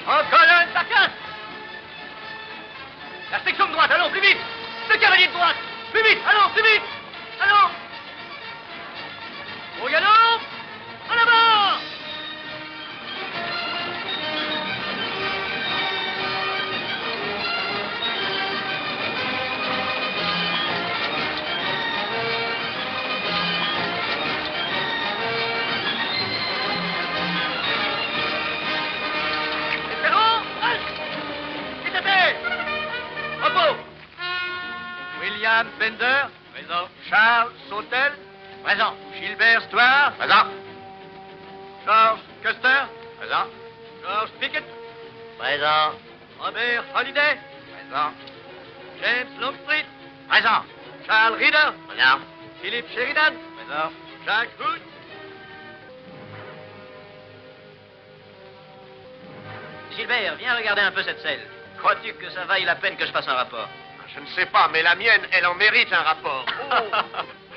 En colonne, ça casse. La section de droite, allons, plus vite. Le cavalier de droite, plus vite, allons, plus vite. Allons. Au galop, en avant. William Bender. Présent. Charles Sautel. Présent. Gilbert Stoire. Présent. George Custer. Présent. George Pickett. Présent. Robert Holiday. Présent. James Longstreet. Présent. Charles Reader. Présent. Philip Sheridan. Présent. Jacques Hood. Gilbert, viens regarder un peu cette selle. Crois-tu que ça vaille la peine que je fasse un rapport? Je ne sais pas, mais la mienne, elle en mérite un rapport. Oh.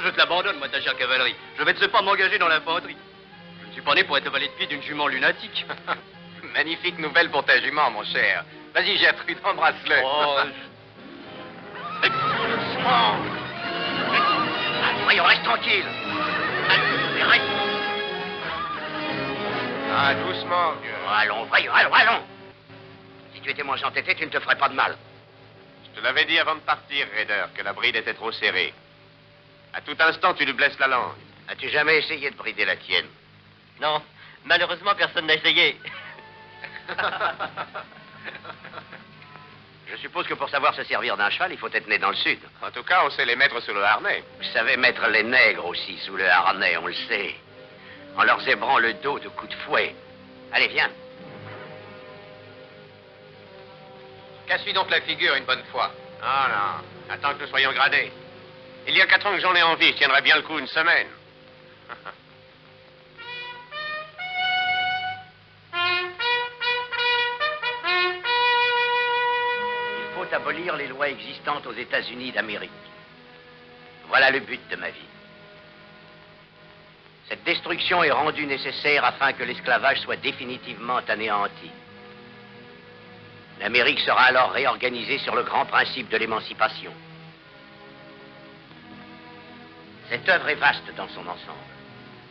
Je te l'abandonne, moi, ta chère cavalerie. Je vais de ce pas m'engager dans l'infanterie. Je ne suis pas né pour être valet de pied d'une jument lunatique. Magnifique nouvelle pour ta jument, mon cher. Vas-y, Gertrude, embrasse-le. Oh, doucement. Voyons, reste tranquille. Reste. Ah, doucement, vieux. Allons, voyons, allons. Si tu étais moins entêté, tu ne te ferais pas de mal. Je te l'avais dit avant de partir, Raider, que la bride était trop serrée. À tout instant, tu lui blesses la langue. As-tu jamais essayé de brider la tienne? Non, malheureusement, personne n'a essayé. Je suppose que pour savoir se servir d'un cheval, il faut être né dans le sud. En tout cas, on sait les mettre sous le harnais. Vous savez mettre les nègres aussi sous le harnais, on le sait. En leur zébrant le dos de coups de fouet. Allez, viens. Casse-lui donc la figure une bonne fois. Ah non, attends que nous soyons gradés. Il y a 4 ans que j'en ai envie, je tiendrai bien le coup une semaine. Il faut abolir les lois existantes aux États-Unis d'Amérique. Voilà le but de ma vie. Cette destruction est rendue nécessaire afin que l'esclavage soit définitivement anéanti. L'Amérique sera alors réorganisée sur le grand principe de l'émancipation. Cette œuvre est vaste dans son ensemble,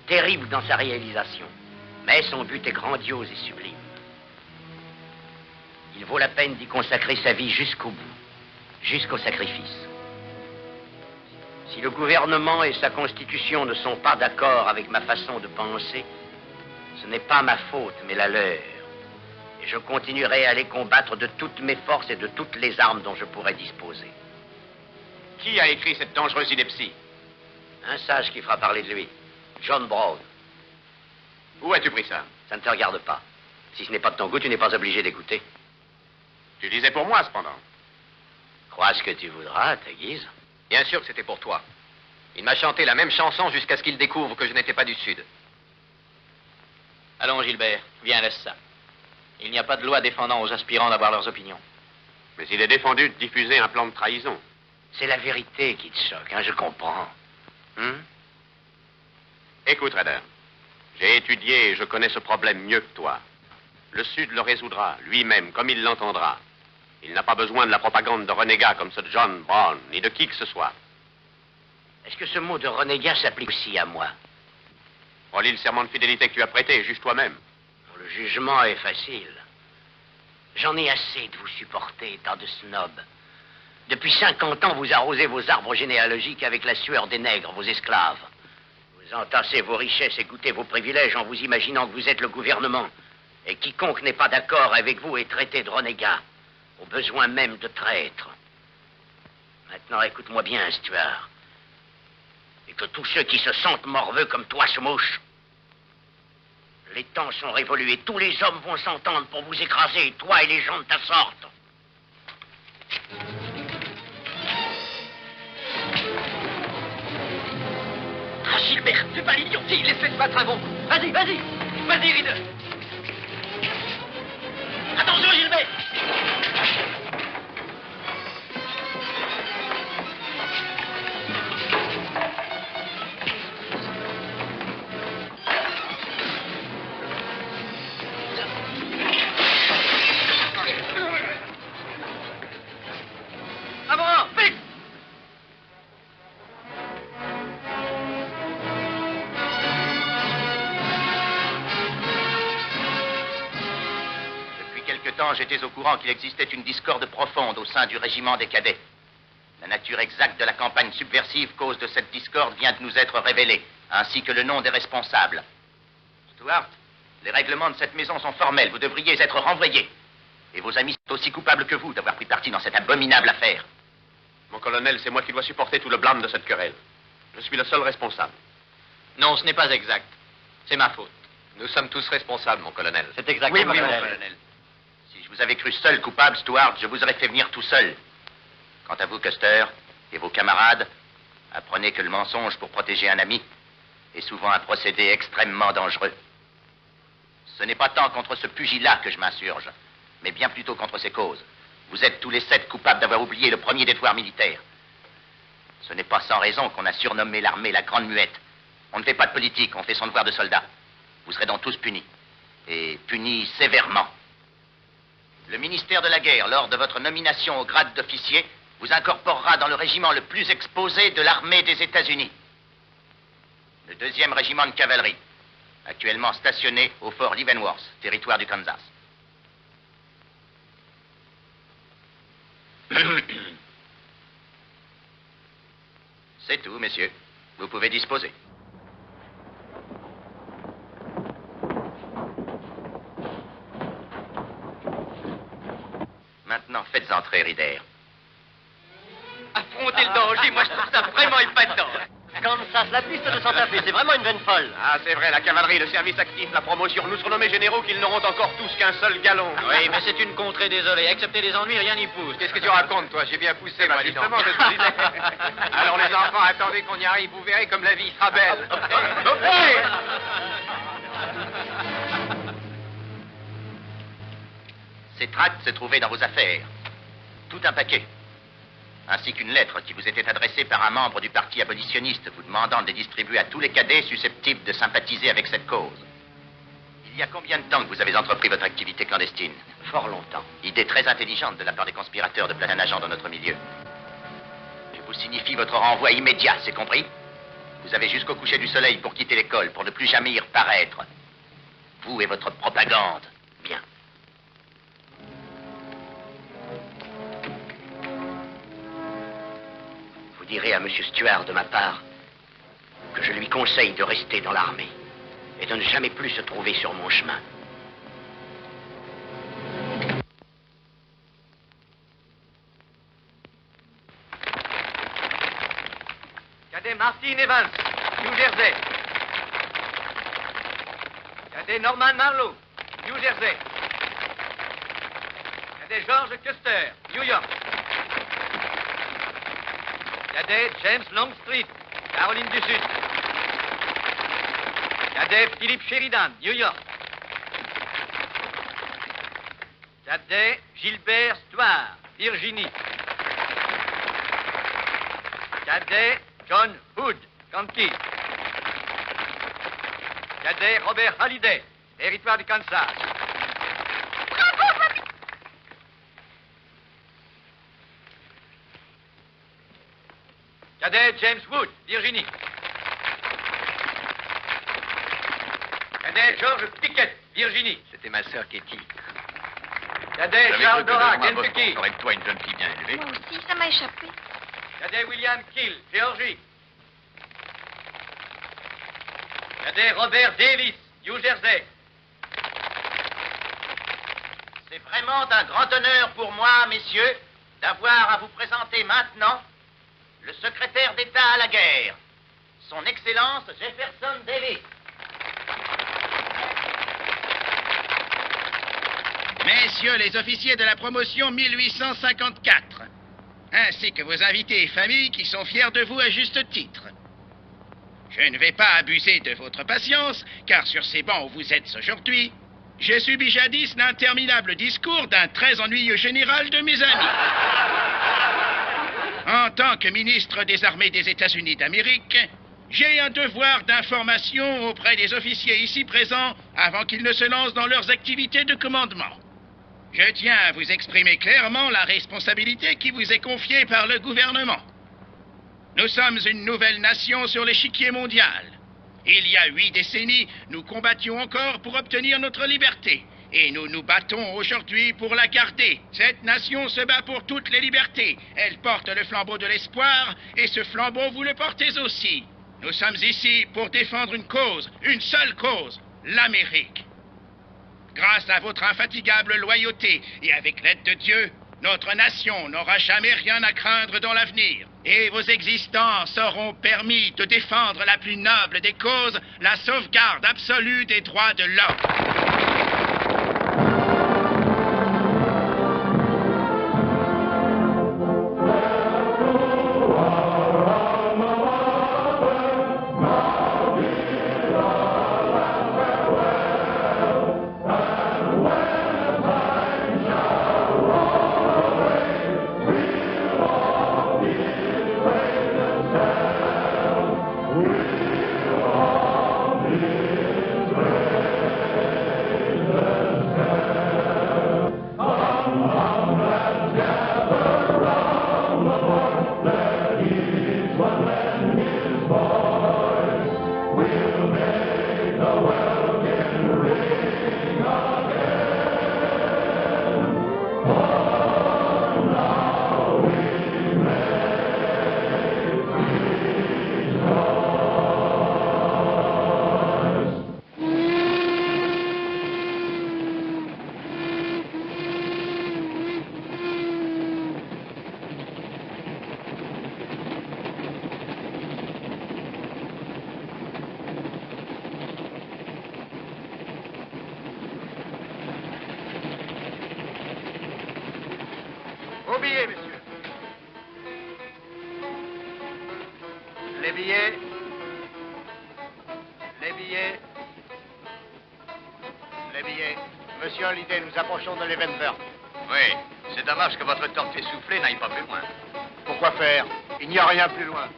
terrible dans sa réalisation, mais son but est grandiose et sublime. Il vaut la peine d'y consacrer sa vie jusqu'au bout, jusqu'au sacrifice. Si le gouvernement et sa constitution ne sont pas d'accord avec ma façon de penser, ce n'est pas ma faute, mais la leur. Et je continuerai à les combattre de toutes mes forces et de toutes les armes dont je pourrai disposer. Qui a écrit cette dangereuse ineptie? Un sage qui fera parler de lui, John Brown. Où as-tu pris ça? Ça ne te regarde pas. Si ce n'est pas de ton goût, tu n'es pas obligé d'écouter. Tu disais pour moi, cependant. Crois ce que tu voudras, à ta guise. Bien sûr que c'était pour toi. Il m'a chanté la même chanson jusqu'à ce qu'il découvre que je n'étais pas du Sud. Allons, Gilbert, viens, laisse ça. Il n'y a pas de loi défendant aux aspirants d'avoir leurs opinions. Mais il est défendu de diffuser un plan de trahison. C'est la vérité qui te choque, hein, je comprends. Écoute, Raider, j'ai étudié et je connais ce problème mieux que toi. Le Sud le résoudra, lui-même, comme il l'entendra. Il n'a pas besoin de la propagande de renégats comme ce John Brown, ni de qui que ce soit. Est-ce que ce mot de renégat s'applique aussi à moi? Relis le serment de fidélité que tu as prêté, juge toi-même. Le jugement est facile. J'en ai assez de vous supporter, tant de snobs. Depuis 50 ans, vous arrosez vos arbres généalogiques avec la sueur des nègres, vos esclaves. Vous entassez vos richesses et goûtez vos privilèges en vous imaginant que vous êtes le gouvernement. Et quiconque n'est pas d'accord avec vous est traité de renégat, au besoin même de traître. Maintenant, écoute-moi bien, Stuart. Et que tous ceux qui se sentent morveux comme toi se mouchent. Les temps sont révolus et tous les hommes vont s'entendre pour vous écraser, toi et les gens de ta sorte. Ah, Gilbert, fais pas l'idiotie, laisse-les se battre un bon coup. Vas-y, vas-y, vas-y, Reader. Attention, Gilbert. temps, j'étais au courant qu'il existait une discorde profonde au sein du régiment des cadets. La nature exacte de la campagne subversive cause de cette discorde vient de nous être révélée, ainsi que le nom des responsables. Stuart, les règlements de cette maison sont formels. Vous devriez être renvoyé. Et vos amis sont aussi coupables que vous d'avoir pris parti dans cette abominable affaire. Mon colonel, c'est moi qui dois supporter tout le blâme de cette querelle. Je suis le seul responsable. Non, ce n'est pas exact. C'est ma faute. Nous sommes tous responsables, mon colonel. C'est exactement Oui, mon colonel. Si je vous avais cru seul coupable, Stuart, je vous aurais fait venir tout seul. Quant à vous, Custer, et vos camarades, apprenez que le mensonge pour protéger un ami est souvent un procédé extrêmement dangereux. Ce n'est pas tant contre ce pugilat que je m'insurge, mais bien plutôt contre ses causes. Vous êtes tous les 7 coupables d'avoir oublié le premier détroit militaire. Ce n'est pas sans raison qu'on a surnommé l'armée la Grande Muette. On ne fait pas de politique, on fait son devoir de soldat. Vous serez donc tous punis. Et punis sévèrement. Le ministère de la Guerre, lors de votre nomination au grade d'officier, vous incorporera dans le régiment le plus exposé de l'armée des États-Unis. Le 2e régiment de cavalerie, actuellement stationné au fort Leavenworth, territoire du Kansas. C'est tout, messieurs. Vous pouvez disposer. Maintenant, faites entrer Rider. Affronter le danger, moi je trouve ça vraiment épatant. Kansas, la piste de Santa Fe, c'est vraiment une veine folle. Ah, c'est vrai, la cavalerie, le service actif, la promotion, nous surnommés généraux qu'ils n'auront encore tous qu'un seul galon. Oui, mais c'est une contrée désolée. Excepté les ennuis, rien n'y pousse. Qu'est-ce que tu racontes, toi? J'ai bien poussé, moi, dis donc. Justement, je te disais. Alors les enfants, attendez qu'on y arrive. Vous verrez comme la vie sera belle. Ces tracts se trouvaient dans vos affaires. Tout un paquet. Ainsi qu'une lettre qui vous était adressée par un membre du parti abolitionniste vous demandant de les distribuer à tous les cadets susceptibles de sympathiser avec cette cause. Il y a combien de temps que vous avez entrepris votre activité clandestine? Fort longtemps. Idée très intelligente de la part des conspirateurs de placer un agent dans notre milieu. Je vous signifie votre renvoi immédiat, c'est compris? Vous avez jusqu'au coucher du soleil pour quitter l'école, pour ne plus jamais y reparaître. Vous et votre propagande. Bien. Vous direz à M. Stuart de ma part que je lui conseille de rester dans l'armée et de ne jamais plus se trouver sur mon chemin. Cadet Martin Evans, New Jersey. Cadet Norman Marlowe, New Jersey. Cadet George Custer, New York. Cadet James Longstreet, Caroline du Sud. Cadet Philippe Sheridan, New York. Cadet Gilbert Stuart, Virginie. Cadet John Hood, Kankakee. Cadet Robert Halliday, territoire du Kansas. Cadet James Wood, Virginie. Cadet George Pickett, Virginie. C'était ma sœur Katie. Cadet Charles Dora, Kentucky. J'aurais de toi une jeune fille bien élevée. Moi aussi, ça m'a échappé. Cadet William Kill, Géorgie. Cadet Robert Davis, New Jersey. C'est vraiment d'un grand honneur pour moi, messieurs, d'avoir à vous présenter maintenant le secrétaire d'État à la guerre, son Excellence Jefferson Davis. Messieurs les officiers de la promotion 1854, ainsi que vos invités et familles qui sont fiers de vous à juste titre. Je ne vais pas abuser de votre patience, car sur ces bancs où vous êtes aujourd'hui, j'ai subi jadis l'interminable discours d'un très ennuyeux général de mes amis. En tant que ministre des Armées des États-Unis d'Amérique, j'ai un devoir d'information auprès des officiers ici présents avant qu'ils ne se lancent dans leurs activités de commandement. Je tiens à vous exprimer clairement la responsabilité qui vous est confiée par le gouvernement. Nous sommes une nouvelle nation sur l'échiquier mondial. Il y a 8 décennies, nous combattions encore pour obtenir notre liberté. Et nous nous battons aujourd'hui pour la garder. Cette nation se bat pour toutes les libertés. Elle porte le flambeau de l'espoir, et ce flambeau, vous le portez aussi. Nous sommes ici pour défendre une cause, une seule cause, l'Amérique. Grâce à votre infatigable loyauté et avec l'aide de Dieu, notre nation n'aura jamais rien à craindre dans l'avenir. Et vos existences auront permis de défendre la plus noble des causes, la sauvegarde absolue des droits de l'homme. Vos billets, messieurs. Les billets. Les billets. Les billets. Monsieur Hallyday, nous approchons de l'Evenvert. Oui, c'est dommage que votre torte essoufflée n'aille pas plus loin. Pourquoi faire? Il n'y a rien plus loin.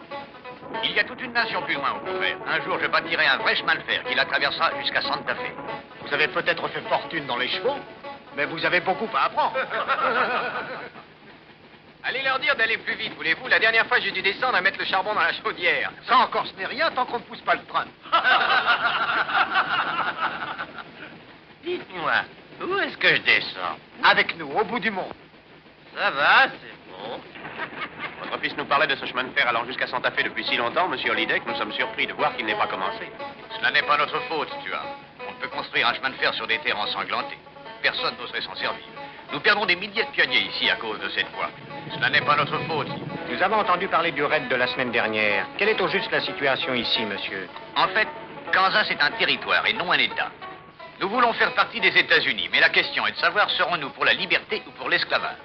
Il y a toute une nation plus loin, au contraire. Un jour, je bâtirai un vrai chemin de fer qui la traversera jusqu'à Santa Fe. Vous avez peut-être fait fortune dans les chevaux, mais vous avez beaucoup à apprendre. Allez leur dire d'aller plus vite, voulez-vous? La dernière fois, j'ai dû descendre et mettre le charbon dans la chaudière. Ça encore, ce n'est rien tant qu'on ne pousse pas le train. Dites-moi, où est-ce que je descends? Avec nous, au bout du monde. Ça va, c'est bon. Votre fils nous parlait de ce chemin de fer allant jusqu'à Santa Fe depuis si longtemps, monsieur Hallyday, que nous sommes surpris de voir qu'il n'ait pas commencé. Cela n'est pas notre faute, tu vois. On ne peut construire un chemin de fer sur des terres ensanglantées. Personne n'oserait s'en servir. Nous perdons des milliers de pionniers ici à cause de cette voie. Cela n'est pas notre faute. Nous avons entendu parler du raid de la semaine dernière. Quelle est au juste la situation ici, monsieur? En fait, Kansas est un territoire et non un État. Nous voulons faire partie des États-Unis, mais la question est de savoir serons-nous pour la liberté ou pour l'esclavage.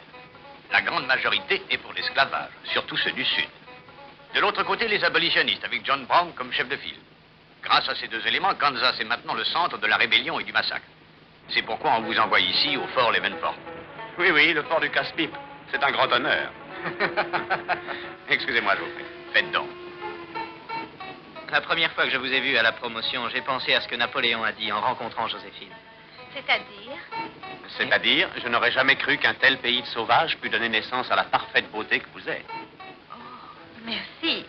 La grande majorité est pour l'esclavage, surtout ceux du Sud. De l'autre côté, les abolitionnistes, avec John Brown comme chef de file. Grâce à ces deux éléments, Kansas est maintenant le centre de la rébellion et du massacre. C'est pourquoi on vous envoie ici, au fort Leavenworth. Oui, oui, le fort du casse-pipe. C'est un grand honneur. Excusez-moi, je vous prie. Faites donc. La première fois que je vous ai vu à la promotion, j'ai pensé à ce que Napoléon a dit en rencontrant Joséphine. C'est-à-dire? C'est-à-dire, je n'aurais jamais cru qu'un tel pays de sauvages pût donner naissance à la parfaite beauté que vous êtes. Oh, merci.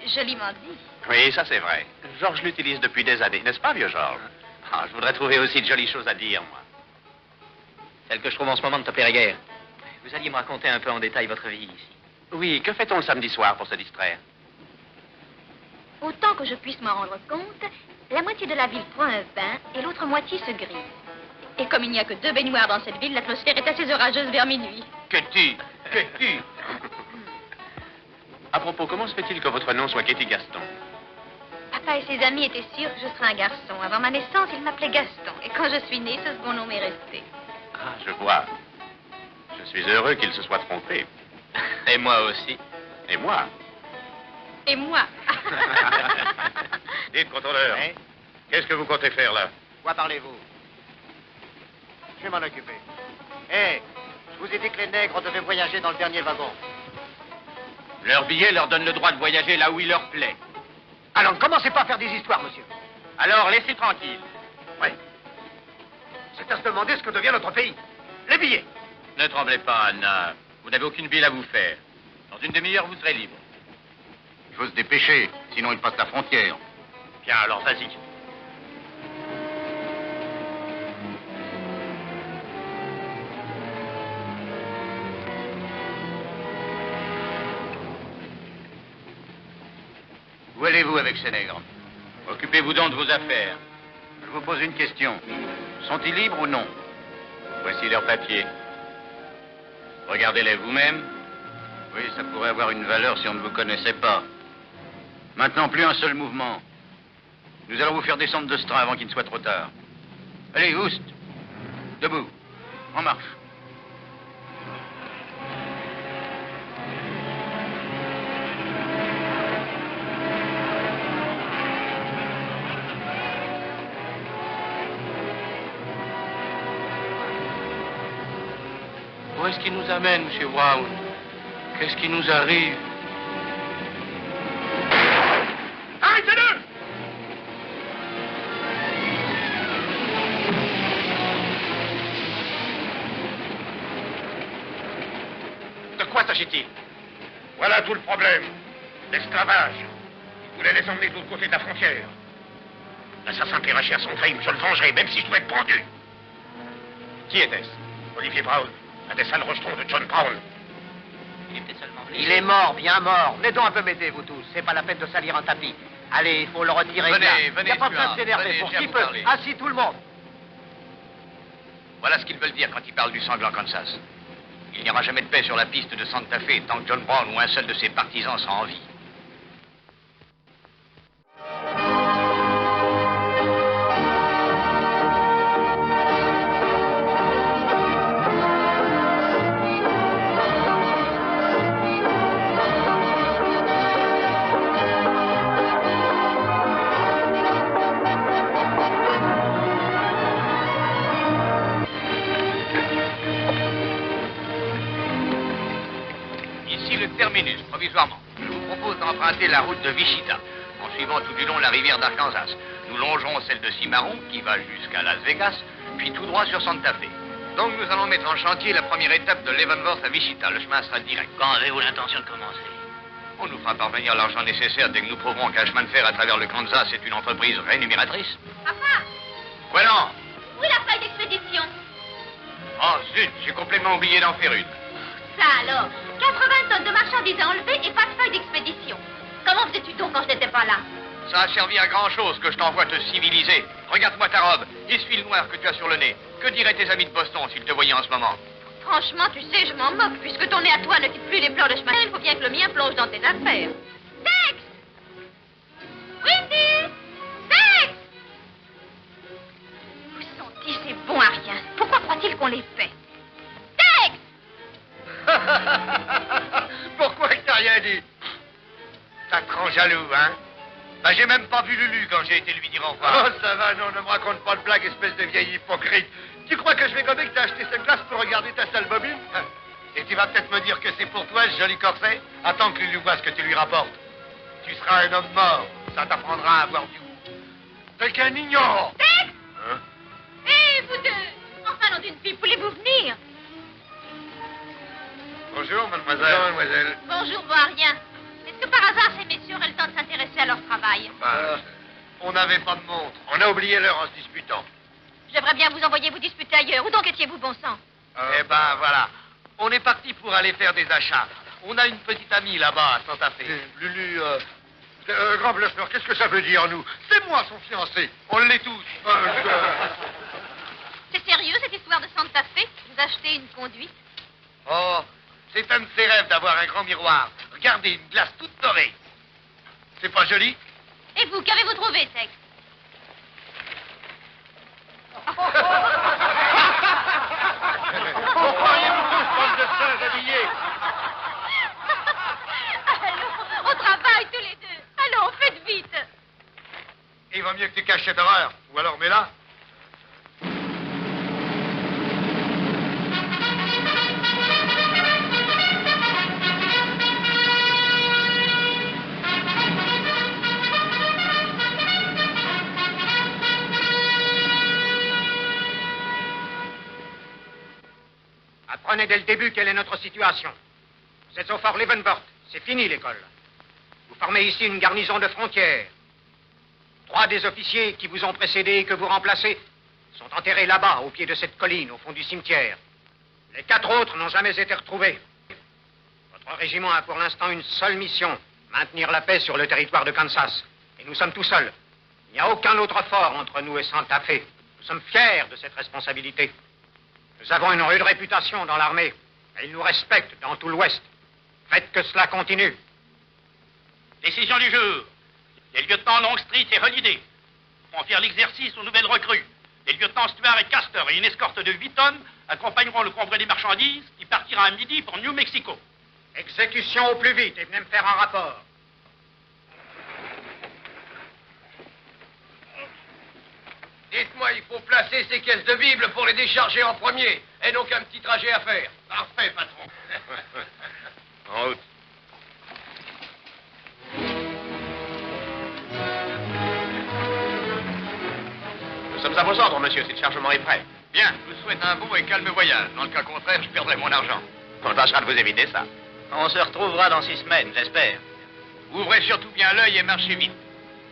Joliment dit. Oui, ça c'est vrai. Georges l'utilise depuis des années, n'est-ce pas, vieux Georges? Ah, je voudrais trouver aussi de jolies choses à dire, moi. Celle que je trouve en ce moment ne te plairait guère. Vous alliez me raconter un peu en détail votre vie ici. Oui, que fait-on le samedi soir pour se distraire? Autant que je puisse m'en rendre compte, la moitié de la ville prend un bain et l'autre moitié se grise. Et comme il n'y a que 2 baignoires dans cette ville, l'atmosphère est assez orageuse vers minuit. Ketty! À propos, comment se fait-il que votre nom soit Ketty Gaston? Papa et ses amis étaient sûrs que je serais un garçon. Avant ma naissance, ils m'appelaient Gaston. Et quand je suis née, ce second nom m'est resté. Ah, je vois. Je suis heureux qu'il se soit trompé. Et moi aussi. Et moi? Et moi? Dites, contrôleur, Hein? qu'est-ce que vous comptez faire là? Quoi parlez-vous? Je vais m'en occuper. Hé, je vous ai dit que les nègres devaient voyager dans le dernier wagon. Leur billet leur donne le droit de voyager là où il leur plaît. Alors ne commencez pas à faire des histoires, monsieur. Alors, laissez tranquille. Oui. C'est à se demander ce que devient notre pays. Les billets. Ne tremblez pas, Anna. Vous n'avez aucune ville à vous faire. Dans une demi-heure, vous serez libre. Il faut se dépêcher, sinon il passe la frontière. Bien, alors vas-y. Où allez-vous avec ces nègres? Occupez-vous donc de vos affaires. Je vous pose une question. Sont-ils libres ou non? Voici leurs papiers. Regardez-les vous-même. Oui, ça pourrait avoir une valeur si on ne vous connaissait pas. Maintenant, plus un seul mouvement. Nous allons vous faire descendre de ce train avant qu'il ne soit trop tard. Allez, Oust. Debout. En marche. Où est-ce qu'il nous amène, M. Brown? Qu'est-ce qui nous arrive? Arrêtez-le! De quoi s'agit-il? Voilà tout le problème. L'esclavage. Ils voulaient les emmener de l'autre côté de la frontière. L'assassin Péraché à son crime, je le vengerai, même si je dois être pendu. Qui était-ce? Olivier Brown, un des sales rejetons de John Brown. Il est peut-être seulement blessé. Il est mort, bien mort. Venez donc un peu m'aider, vous tous. C'est pas la peine de salir un tapis. Allez, il faut le retirer. Venez, là. venez, Il n'y a pas besoin de Stuart. s'énerver. Venez, Pour j'ai à qui vous peut. parler. Assis tout le monde. Voilà ce qu'ils veulent dire quand ils parlent du sanglant Kansas. Il n'y aura jamais de paix sur la piste de Santa Fe tant que John Brown ou un seul de ses partisans sera en vie. Ici le terminus, provisoirement. Je vous propose d'emprunter la route de Wichita, en suivant tout du long la rivière d'Arkansas. Nous longerons celle de Cimarron, qui va jusqu'à Las Vegas, puis tout droit sur Santa Fe. Donc nous allons mettre en chantier la première étape de Leavenworth à Wichita. Le chemin sera direct. Quand avez-vous l'intention de commencer? On nous fera parvenir l'argent nécessaire dès que nous prouverons qu'un chemin de fer à travers le Kansas est une entreprise rémunératrice. Papa, Quoi non? où est la feuille d'expédition? Oh zut, j'ai complètement oublié d'en faire une. Ça alors, 80 tonnes de marchandises à enlever et pas de feuille d'expédition. Comment faisais-tu donc quand je n'étais pas là? Ça a servi à grand-chose que je t'envoie te civiliser. Regarde-moi ta robe, essuie le noir que tu as sur le nez. Que diraient tes amis de Boston s'ils te voyaient en ce moment? Franchement, tu sais, je m'en moque. Puisque ton nez à toi ne quitte plus les plans de chemin, il faut bien que le mien plonge dans tes affaires. Tex! Windy! Tex! Où sont-ils ces bons à rien? Pourquoi croient-ils qu'on les paie? Tex! Pourquoi que t'as rien dit? T'as trop jaloux, hein? Ben, j'ai même pas vu Lulu quand j'ai été lui dire au revoir. Oh, ça va, non, ne me raconte pas de blague, espèce de vieille hypocrite. Tu crois que je vais gommer que t'as acheté cette glace pour regarder ta sale bobine? Et tu vas peut-être me dire que c'est pour toi, ce joli corset? Attends que Lulu voit ce que tu lui rapportes. Tu seras un homme mort. Ça t'apprendra à avoir du goût. T'es qu'un ignorant. Tex! Hein? Hé, vous deux! Enfin, nom d'une fille, voulez-vous venir? Bonjour, mademoiselle. Bonjour, mademoiselle. Bonjour, bon à rien. Est-ce que par hasard, ces messieurs auraient le temps de s'intéresser à leur travail? On n'avait pas de montre. On a oublié l'heure en se disputant. J'aimerais bien vous envoyer vous disputer ailleurs. Où donc étiez-vous, bon sang? Eh ben, voilà. On est parti pour aller faire des achats. On a une petite amie là-bas, à Santa Fe. Lulu, grand bluffeur, qu'est-ce que ça veut dire, nous? C'est moi son fiancé. On l'est tous. C'est sérieux, cette histoire de Santa Fe? Vous achetez une conduite? Oh, c'est un de ses rêves d'avoir un grand miroir. Regardez, une glace toute dorée. C'est pas joli? Et vous, qu'avez-vous trouvé, Tex? Croyez-vous tous, bande de singes habillés? Allons, au travail, tous les deux. Allons, faites vite. Il va mieux que tu caches cette horreur. Ou alors mets-la. Apprenez dès le début quelle est notre situation. Vous êtes au fort Leavenworth. C'est fini l'école. Vous formez ici une garnison de frontières. 3 des officiers qui vous ont précédé et que vous remplacez sont enterrés là-bas, au pied de cette colline, au fond du cimetière. Les 4 autres n'ont jamais été retrouvés. Votre régiment a pour l'instant une seule mission, maintenir la paix sur le territoire de Kansas. Et nous sommes tout seuls. Il n'y a aucun autre fort entre nous et Santa Fe. Nous sommes fiers de cette responsabilité. Nous avons une rude réputation dans l'armée. Et ils nous respectent dans tout l'Ouest. Faites que cela continue. Décision du jour. Les lieutenants Longstreet et Holiday vont faire l'exercice aux nouvelles recrues. Les lieutenants Stuart et Custer et une escorte de 8 hommes accompagneront le convoi des marchandises qui partira à midi pour New Mexico. Exécution au plus vite et venez me faire un rapport. Dites-moi, il faut placer ces caisses de Bible pour les décharger en premier, et donc un petit trajet à faire. Parfait, patron. En route. Nous sommes à vos ordres, monsieur, si le chargement est prêt. Bien, je vous souhaite un bon et calme voyage. Dans le cas contraire, je perdrai mon argent. On tâchera de vous éviter ça. On se retrouvera dans 6 semaines, j'espère. Ouvrez surtout bien l'œil et marchez vite.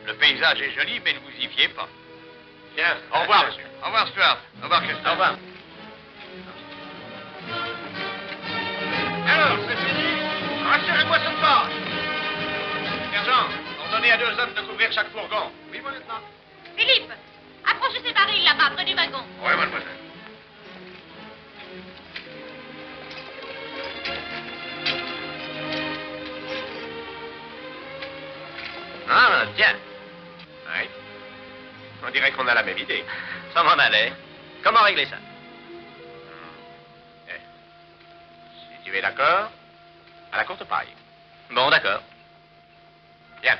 Le paysage est joli, mais ne vous y fiez pas. Bien, au revoir, monsieur. Au revoir, Stuart. Au revoir, Chester. Au revoir. Alors, c'est fini. Rassurez-moi cette page. Sergent, ordonnez à 2 hommes de couvrir chaque fourgon. Oui, mon lieutenant. Philippe, approchez ces barils là-bas, près du wagon. Oui, mademoiselle. Ah, tiens. Oui. On dirait qu'on a la même idée. Ça m'en allait. Comment régler ça? Si tu es d'accord, à la courte paille. Bon, d'accord. Bien.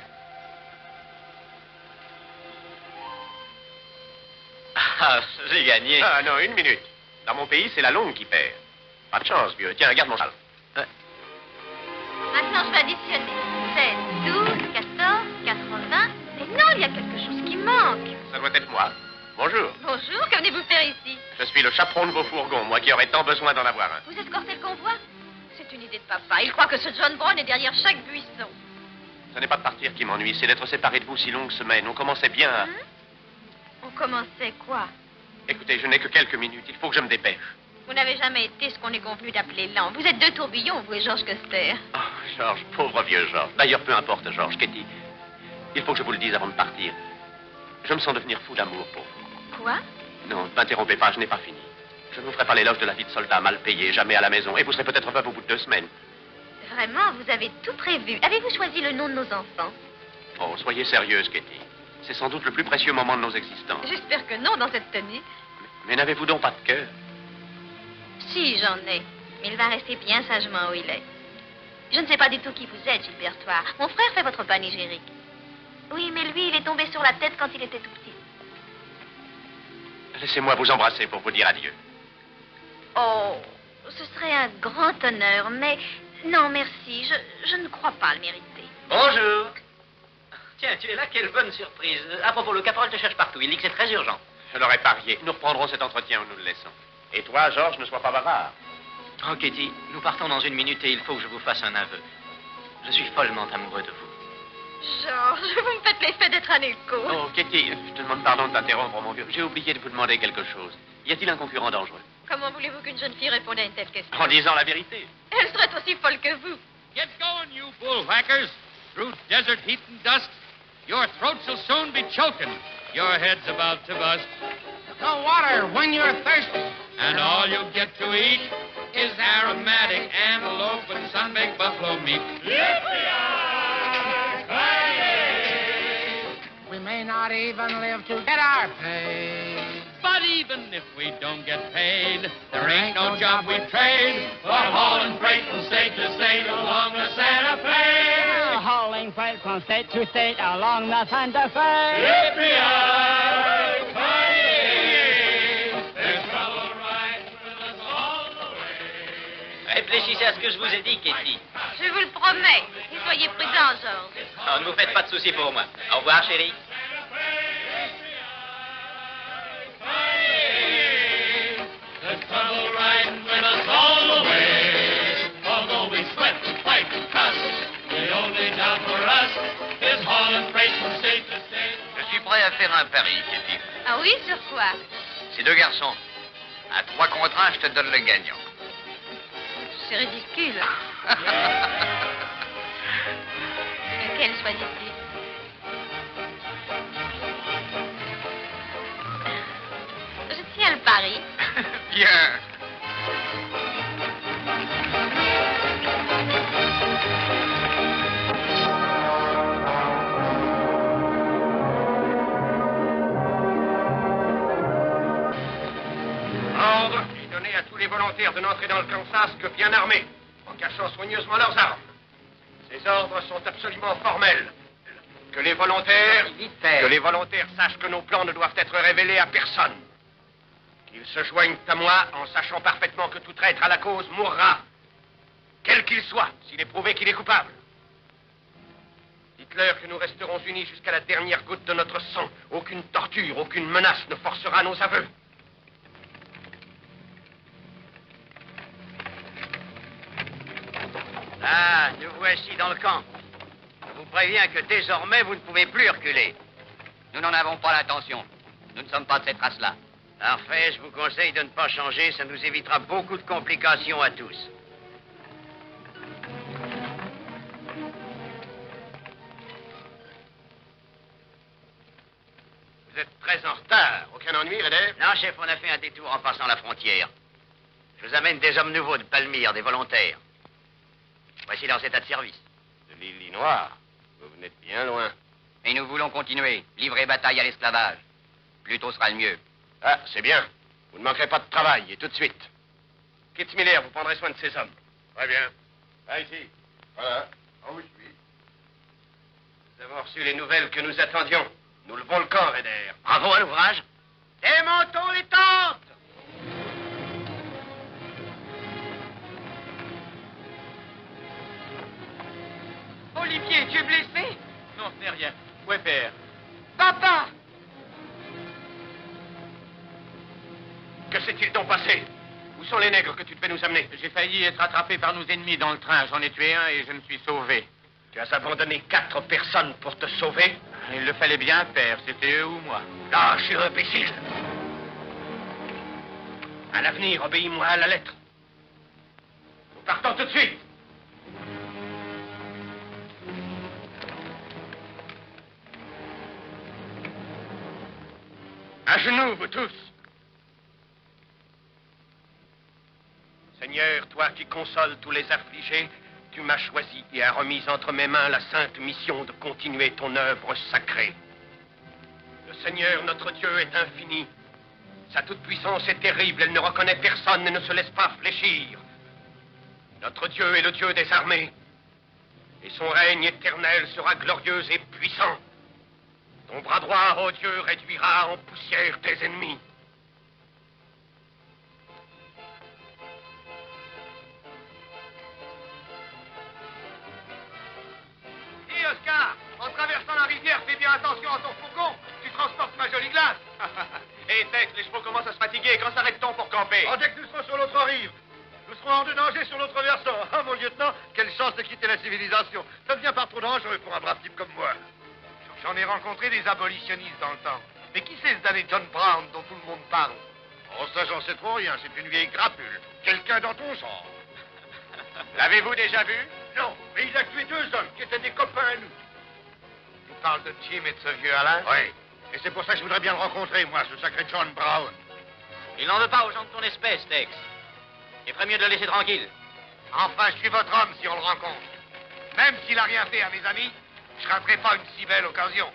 Ah, j'ai gagné. Ah non, 1 minute. Dans mon pays, c'est la longue qui perd. Pas de chance, vieux. Tiens, regarde mon châle. Maintenant, je vais additionner. 16, 12, 14, 80. Mais non, il y a quelque chose qui manque. Ça doit être moi. Bonjour. Bonjour, que venez-vous faire ici? Je suis le chaperon de vos fourgons, moi qui aurais tant besoin d'en avoir un. Vous escortez le convoi? C'est une idée de papa. Il croit que ce John Brown est derrière chaque buisson. Ce n'est pas de partir qui m'ennuie, c'est d'être séparé de vous si longue semaine. On commençait bien à... On commençait quoi? Écoutez, je n'ai que quelques minutes, il faut que je me dépêche. Vous n'avez jamais été ce qu'on est convenu d'appeler lent. Vous êtes 2 tourbillons, vous et George Custer. Oh, Georges, pauvre vieux Georges. D'ailleurs, peu importe, Georges, Katie. Il faut que je vous le dise avant de partir. Je me sens devenir fou d'amour pour vous. Quoi? Non, ne m'interrompez pas, je n'ai pas fini. Je ne vous ferai pas l'éloge de la vie de soldat mal payé, jamais à la maison, et vous serez peut-être veuve au bout de 2 semaines. Vraiment, vous avez tout prévu. Avez-vous choisi le nom de nos enfants? Oh, soyez sérieuse, Katie. C'est sans doute le plus précieux moment de nos existences. J'espère que non, dans cette tenue. Mais n'avez-vous donc pas de cœur? Si, j'en ai. Mais il va rester bien sagement où il est. Je ne sais pas du tout qui vous êtes, Gilbertoir. Mon frère fait votre panégyrique. Oui, mais lui, il est tombé sur la tête quand il était tout petit. Laissez-moi vous embrasser pour vous dire adieu. Oh, ce serait un grand honneur, mais... Non, merci, je ne crois pas le mériter. Bonjour. Tiens, tu es là, quelle bonne surprise. À propos, le caporal te cherche partout. Il dit que c'est très urgent. Je l'aurais parié. Nous reprendrons cet entretien où nous le laissons. Et toi, Georges, ne sois pas bavard. Oh, Katie, nous partons dans 1 minute et il faut que je vous fasse un aveu. Je suis follement amoureux de vous. Georges, vous me faites l'effet d'être un écho. Oh, Katie, je te demande pardon de t'interrompre, mon vieux. J'ai oublié de vous demander quelque chose. Y a-t-il un concurrent dangereux? Comment voulez-vous qu'une jeune fille réponde à une telle question? En disant la vérité. Elle serait aussi folle que vous. Get going, you bullwhackers. Through desert heat and dust, your throats will soon be choking. Your head's about to bust. No water when you're thirsty. And all you get to eat is aromatic antelope and sun-baked buffalo meat. We may not even live to get our pay. But even if we don't get paid, there ain't no job we trade for hauling freight from state to state along the Santa Fe. Hauling freight from state to state along the Santa Fe. Réfléchissez à ce que je vous ai dit, Katie. Je vous le promets. Et soyez prudent, Georges. Oh, ne vous faites pas de soucis pour moi. Au revoir, chérie. Je suis prêt à faire un pari, Katie. Ah oui, sur quoi? Ces 2 garçons, à 3 contre 1, je te donne le gagnant. C'est ridicule. qu'elle soit d'ici. Je tiens le pari. Bien. Ordre est donné à tous les volontaires de n'entrer dans le Kansas que bien armés, en cachant soigneusement leurs armes. Ces ordres sont absolument formels. Que les volontaires sachent que nos plans ne doivent être révélés à personne. Qu'ils se joignent à moi en sachant parfaitement que tout traître à la cause mourra, quel qu'il soit, s'il est prouvé qu'il est coupable. Dites-leur que nous resterons unis jusqu'à la dernière goutte de notre sang. Aucune torture, aucune menace ne forcera nos aveux. Ah, nous voici dans le camp. Je vous préviens que désormais, vous ne pouvez plus reculer. Nous n'en avons pas l'intention. Nous ne sommes pas de cette race-là. Parfait, je vous conseille de ne pas changer, ça nous évitera beaucoup de complications à tous. Vous êtes très en retard. Aucun ennui, Rader? Non, chef, on a fait un détour en passant la frontière. Je vous amène des hommes nouveaux de Palmyre, des volontaires. Voici leur état de service. De l'Illinois. Vous venez de bien loin. Et nous voulons continuer, livrer bataille à l'esclavage. Plus tôt sera le mieux. Ah, c'est bien. Vous ne manquerez pas de travail, et tout de suite. Kit Miller, vous prendrez soin de ces hommes. Très bien. Ah, ici. Voilà. En où je suis. Nous avons reçu les nouvelles que nous attendions. Nous levons le camp, Rader. Bravo à l'ouvrage. Démontons les tentes! Olivier, tu es blessé? Non, ce n'est rien. Où est père? Papa! Que s'est-il donc passé? Où sont les nègres que tu devais nous amener? J'ai failli être attrapé par nos ennemis dans le train. J'en ai tué un et je me suis sauvé. Tu as abandonné 4 personnes pour te sauver? Il le fallait bien faire. C'était eux ou moi. Lâche, imbécile! À l'avenir, obéis-moi à la lettre. Nous partons tout de suite. À genoux, vous tous. Seigneur, toi qui consoles tous les affligés, tu m'as choisi et as remis entre mes mains la sainte mission de continuer ton œuvre sacrée. Le Seigneur, notre Dieu, est infini. Sa toute-puissance est terrible, elle ne reconnaît personne et ne se laisse pas fléchir. Notre Dieu est le Dieu des armées, et son règne éternel sera glorieux et puissant. Ton bras droit, ô Dieu, réduira en poussière tes ennemis. Dis, Oscar, en traversant la rivière, fais bien attention à ton fourgon. Tu transportes ma jolie glace. Hé, Tex, les chevaux commencent à se fatiguer. Quand s'arrête-t-on pour camper? Dès que nous serons sur l'autre rive. Nous serons hors de danger sur l'autre versant. Ah, mon lieutenant, quelle chance de quitter la civilisation. Ça devient pas trop dangereux pour un brave type comme moi. J'en ai rencontré des abolitionnistes dans le temps. Mais qui c'est ce damné John Brown dont tout le monde parle? Oh, ça, j'en sais trop rien. C'est une vieille crapule. Quelqu'un dans ton genre. L'avez-vous déjà vu? Non, mais il a tué 2 hommes qui étaient des copains à nous. Tu parles de Jim et de ce vieux Alain? Oui. Et c'est pour ça que je voudrais bien le rencontrer, moi, ce sacré John Brown. Il n'en veut pas aux gens de ton espèce, Tex. Il ferait mieux de le laisser tranquille. Enfin, je suis votre homme si on le rencontre. Même s'il a rien fait à mes amis, je raterai pas une si belle occasion.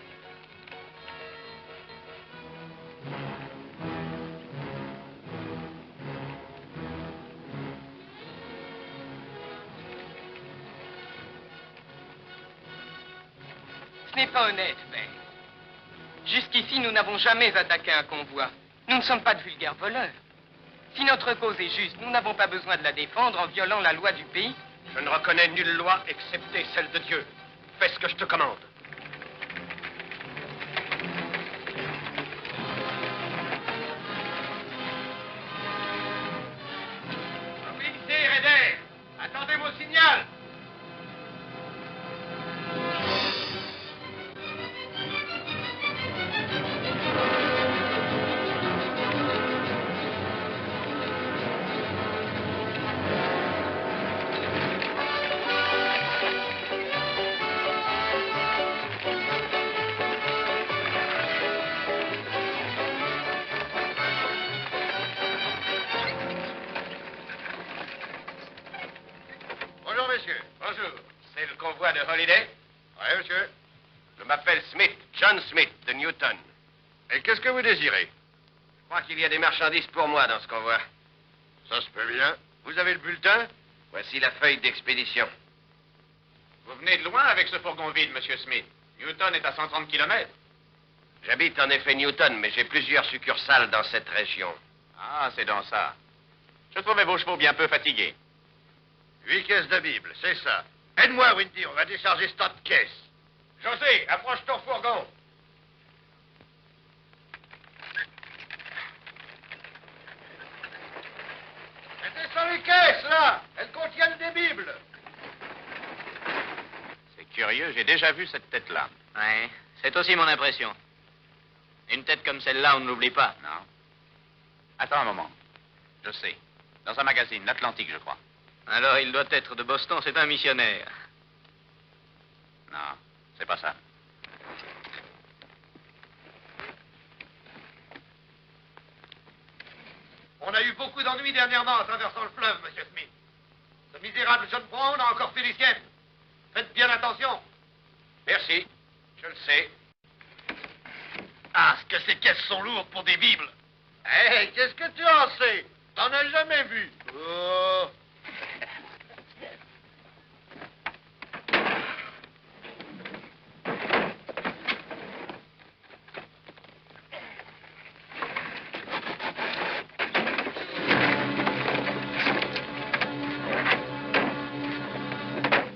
Ce n'est pas honnête, père. Jusqu'ici, nous n'avons jamais attaqué un convoi. Nous ne sommes pas de vulgaires voleurs. Si notre cause est juste, nous n'avons pas besoin de la défendre en violant la loi du pays. Je ne reconnais nulle loi excepté celle de Dieu. Fais ce que je te commande. Obéissez, Rader. Attendez mon signal. Holiday? Oui, monsieur. Je m'appelle Smith, John Smith, de Newton. Et qu'est-ce que vous désirez? Je crois qu'il y a des marchandises pour moi dans ce convoi. Ça se peut bien. Vous avez le bulletin? Voici la feuille d'expédition. Vous venez de loin avec ce fourgon vide, monsieur Smith. Newton est à 130 km. J'habite en effet Newton, mais j'ai plusieurs succursales dans cette région. Ah, c'est dans ça. Je trouvais vos chevaux bien peu fatigués. 8 caisses de Bible, c'est ça. Aide-moi, Windy, on va décharger ce tas de caisses. José, approche ton fourgon. Mettez sur les caisses, là. Elles contiennent des Bibles. C'est curieux, j'ai déjà vu cette tête-là. Ouais, c'est aussi mon impression. Une tête comme celle-là, on ne l'oublie pas. Non. Attends un moment. Je sais. Dans un magazine, l'Atlantique, je crois. Alors, il doit être de Boston, c'est un missionnaire. Non, c'est pas ça. On a eu beaucoup d'ennuis dernièrement en traversant le fleuve, monsieur Smith. Ce misérable John Brown a encore fait les siennes. Faites bien attention. Merci, je le sais. Ah, ce que ces caisses sont lourdes pour des Bibles. Hé, qu'est-ce que tu en sais? T'en as jamais vu. Oh.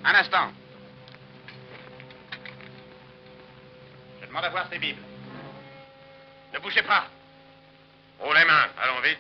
Un instant. Je demande à voir ces Bibles. Ne bougez pas. Oh, les mains, allons vite.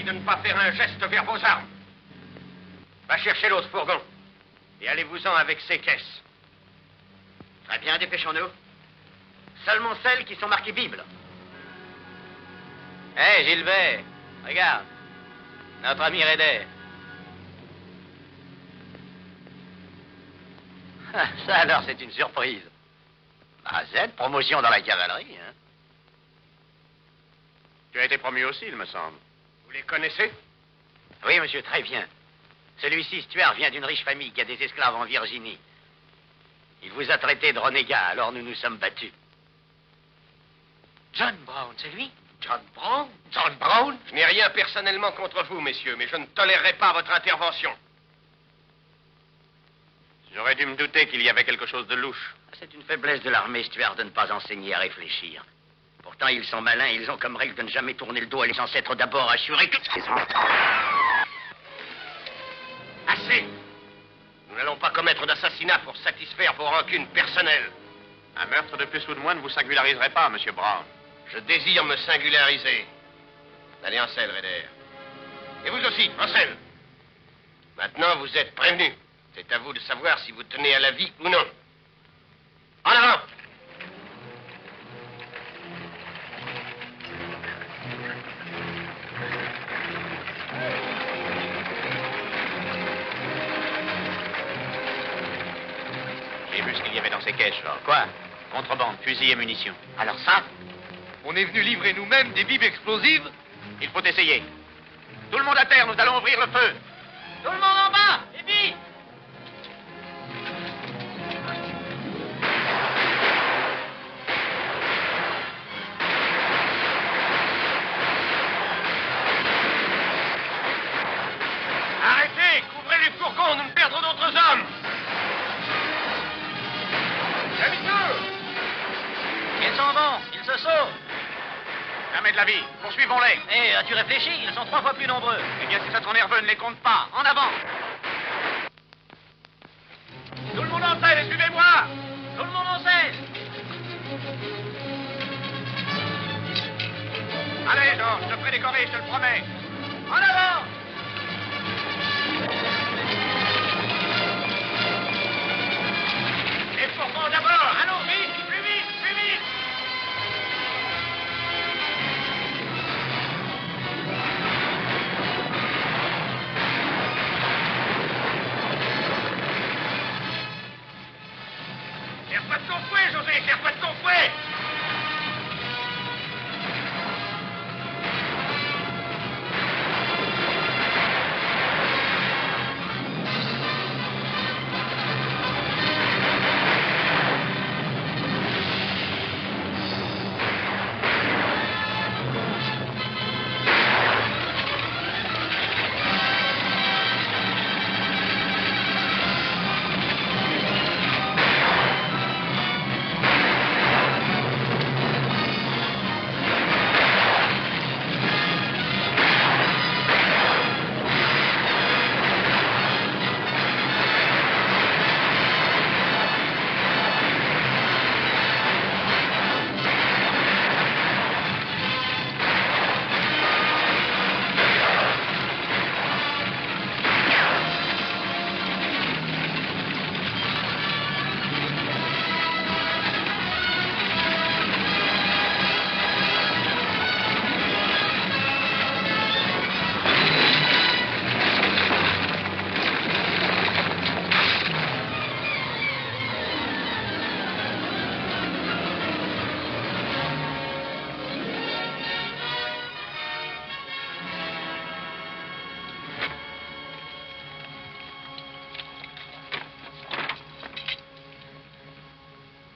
De ne pas faire un geste vers vos armes. Va chercher l'autre fourgon. Et allez-vous-en avec ces caisses. Très bien, dépêchons-nous. Seulement celles qui sont marquées Bible. Hé, Gilbert, regarde. Notre ami Rader. Ah, ça alors, c'est une surprise. Ah, Z, promotion dans la cavalerie, hein. Tu as été promu aussi, il me semble. Vous les connaissez? Oui, monsieur, très bien. Celui-ci, Stuart, vient d'une riche famille qui a des esclaves en Virginie. Il vous a traité de renégat, alors nous nous sommes battus. John Brown, c'est lui? John Brown? John Brown? Je n'ai rien personnellement contre vous, messieurs, mais je ne tolérerai pas votre intervention. J'aurais dû me douter qu'il y avait quelque chose de louche. C'est une faiblesse de l'armée, Stuart, de ne pas enseigner à réfléchir. Pourtant, ils sont malins, ils ont comme règle de ne jamais tourner le dos à les ancêtres d'abord assurés que... Assez! Nous n'allons pas commettre d'assassinat pour satisfaire vos rancunes personnelles. Un meurtre de plus ou de moins ne vous singulariserait pas, monsieur Brown. Je désire me singulariser. Allez, en selle, Rader. Et vous aussi, en selle. Maintenant, vous êtes prévenus. C'est à vous de savoir si vous tenez à la vie ou non. En avant! J'ai vu ce qu'il y avait dans ces caisses, là. Quoi? Contrebande, fusils et munitions. Alors ça? On est venu livrer nous-mêmes des Bibles explosives? Il faut essayer. Tout le monde à terre, nous allons ouvrir le feu. Tout le monde en bas! Et vite! Arrêtez! Couvrez les fourgons, nous ne perdrons d'autres hommes! Ils s'en vont, ils se sauvent. Jamais de la vie. Poursuivons-les. Eh, as-tu réfléchi? Ils sont 3 fois plus nombreux. Eh bien, si ça trop nerveux, ne les compte pas. En avant. Tout le monde en selle, suivez-moi! Tout le monde en selle! Allez, George, je te ferai décorer, je te le promets. En avant! Sers-toi de ton fouet, José, sers-toi de ton fouet.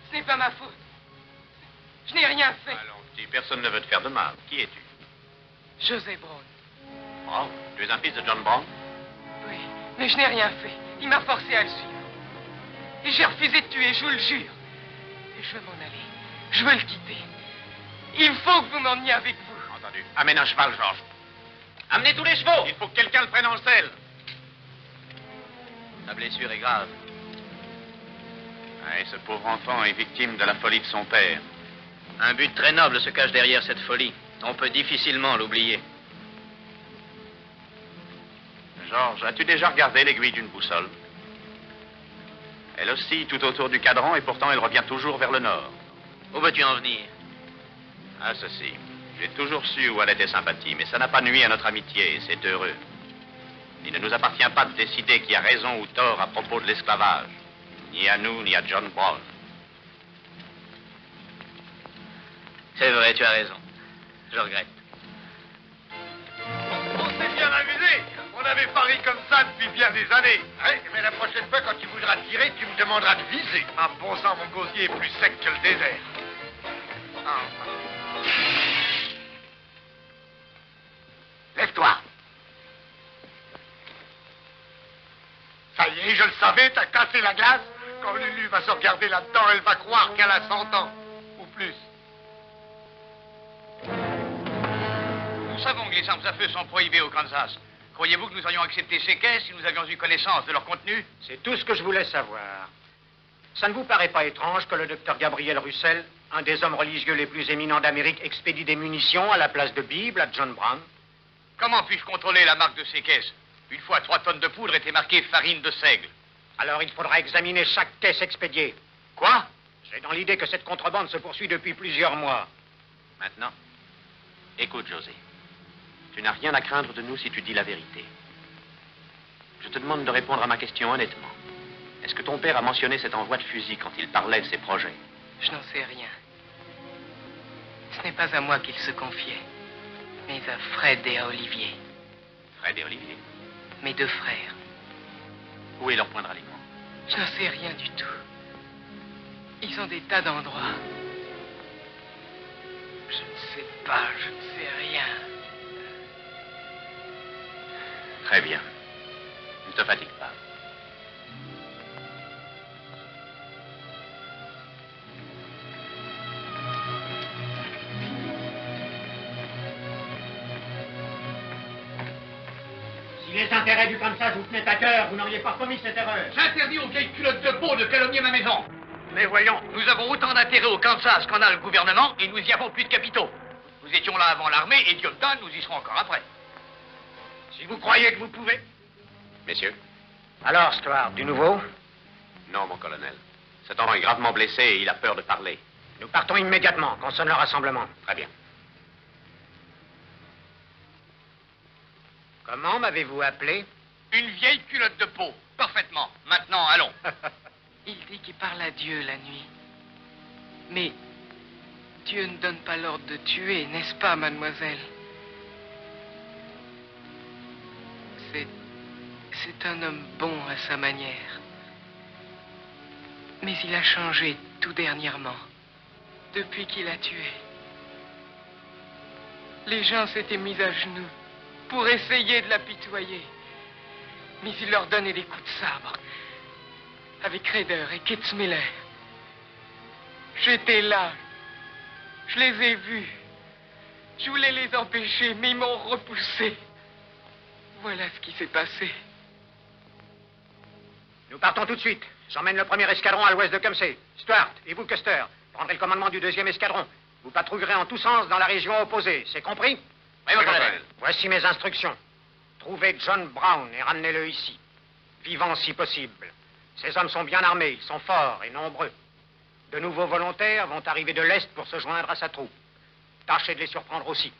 Ce n'est pas ma faute. Je n'ai rien fait. Allons, petit, personne ne veut te faire de mal. Qui es-tu? José Brown. Oh, tu es un fils de John Brown? Oui, mais je n'ai rien fait. Il m'a forcé à le suivre. Et j'ai refusé de tuer, je vous le jure. Et je veux m'en aller. Je veux le quitter. Il faut que vous m'emmeniez avec vous. Entendu. Amène un cheval, Georges. Amenez tous les chevaux. Il faut que quelqu'un le prenne en selle. La blessure est grave. Ouais, ce pauvre enfant est victime de la folie de son père. Un but très noble se cache derrière cette folie. On peut difficilement l'oublier. Georges, as-tu déjà regardé l'aiguille d'une boussole? Elle oscille tout autour du cadran et pourtant elle revient toujours vers le nord. Où veux-tu en venir? Ah, ceci. J'ai toujours su où allaient tes sympathies, mais ça n'a pas nui à notre amitié et c'est heureux. Il ne nous appartient pas de décider qui a raison ou tort à propos de l'esclavage. Ni à nous, ni à John Brown. C'est vrai, tu as raison. Je regrette. On s'est bien amusé. On avait pari comme ça depuis bien des années. Ouais, mais la prochaine fois, quand tu voudras tirer, tu me demanderas de viser. En bon sang, mon gosier est plus sec que le désert. Lève-toi. Ça y est, je le savais, t'as cassé la glace. Quand Lulu va se regarder là-dedans, elle va croire qu'elle a 100 ans. Ou plus. Nous savons que les armes à feu sont prohibées au Kansas. Croyez-vous que nous aurions accepté ces caisses si nous avions eu connaissance de leur contenu? C'est tout ce que je voulais savoir. Ça ne vous paraît pas étrange que le docteur Gabriel Russell, un des hommes religieux les plus éminents d'Amérique, expédie des munitions à la place de Bible à John Brown? Comment puis-je contrôler la marque de ces caisses? Une fois 3 tonnes de poudre étaient marquées farine de seigle. Alors il faudra examiner chaque caisse expédiée. Quoi? J'ai dans l'idée que cette contrebande se poursuit depuis plusieurs mois. Maintenant, écoute, José. Tu n'as rien à craindre de nous si tu dis la vérité. Je te demande de répondre à ma question honnêtement. Est-ce que ton père a mentionné cet envoi de fusil quand il parlait de ses projets? Je n'en sais rien. Ce n'est pas à moi qu'il se confiait, mais à Fred et à Olivier. Fred et Olivier? Mes 2 frères. Où est leur point de ralliement? Je n'en sais rien du tout. Ils ont des tas d'endroits. Je ne sais pas, je ne sais rien. Très bien. Ne te fatigue pas. Si les intérêts du Kansas vous tenaient à cœur, vous n'auriez pas commis cette erreur. J'interdis aux vieilles culottes de peau de calomnier ma maison. Mais voyons. Nous avons autant d'intérêt au Kansas qu'en a le gouvernement et nous y avons plus de capitaux. Nous étions là avant l'armée et Dieu me donne, nous y serons encore après. Si vous croyez que vous pouvez... Messieurs? Alors, Stuart, du nouveau? Non, mon colonel. Cet homme est gravement blessé et il a peur de parler. Nous partons immédiatement, qu'on sonne le rassemblement. Très bien. Comment m'avez-vous appelé? Une vieille culotte de peau. Parfaitement. Maintenant, allons. Il dit qu'il parle à Dieu la nuit. Mais Dieu ne donne pas l'ordre de tuer, n'est-ce pas, mademoiselle? C'est un homme bon à sa manière. Mais il a changé tout dernièrement, depuis qu'il a tué. Les gens s'étaient mis à genoux pour essayer de l'apitoyer. Mais il leur donnait des coups de sabre. Avec Rader et Kitzmiller. J'étais là. Je les ai vus. Je voulais les empêcher, mais ils m'ont repoussé. Voilà ce qui s'est passé. Nous partons tout de suite. J'emmène le premier escadron à l'ouest de Kemsey. Stuart, et vous, Custer, prendrez le commandement du deuxième escadron. Vous patrouillerez en tous sens dans la région opposée. C'est compris? Oui, votre colonel. Voici mes instructions. Trouvez John Brown et ramenez-le ici. Vivant si possible. Ces hommes sont bien armés, ils sont forts et nombreux. De nouveaux volontaires vont arriver de l'Est pour se joindre à sa troupe. Tâchez de les surprendre aussi.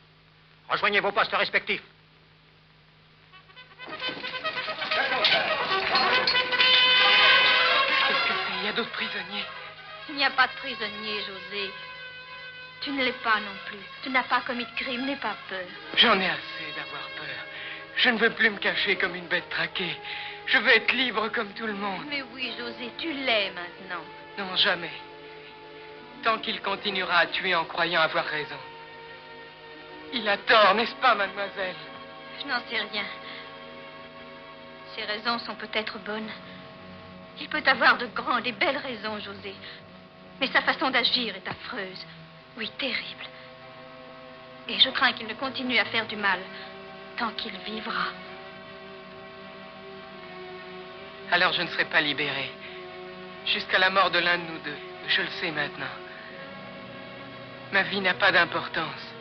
Rejoignez vos postes respectifs. Qu'est-ce que c'est? Il y a d'autres prisonniers. Il n'y a pas de prisonniers, José. Tu ne l'es pas non plus. Tu n'as pas commis de crime, n'aie pas peur. J'en ai assez d'avoir peur. Je ne veux plus me cacher comme une bête traquée. Je veux être libre comme tout le monde. Mais oui, José, tu l'es maintenant. Non, jamais. Tant qu'il continuera à tuer en croyant avoir raison. Il a tort, n'est-ce pas, mademoiselle? Je n'en sais rien. Ses raisons sont peut-être bonnes. Il peut avoir de grandes et belles raisons, José. Mais sa façon d'agir est affreuse. Oui, terrible. Et je crains qu'il ne continue à faire du mal tant qu'il vivra. Alors je ne serai pas libéré. Jusqu'à la mort de l'un de nous deux. Je le sais maintenant. Ma vie n'a pas d'importance.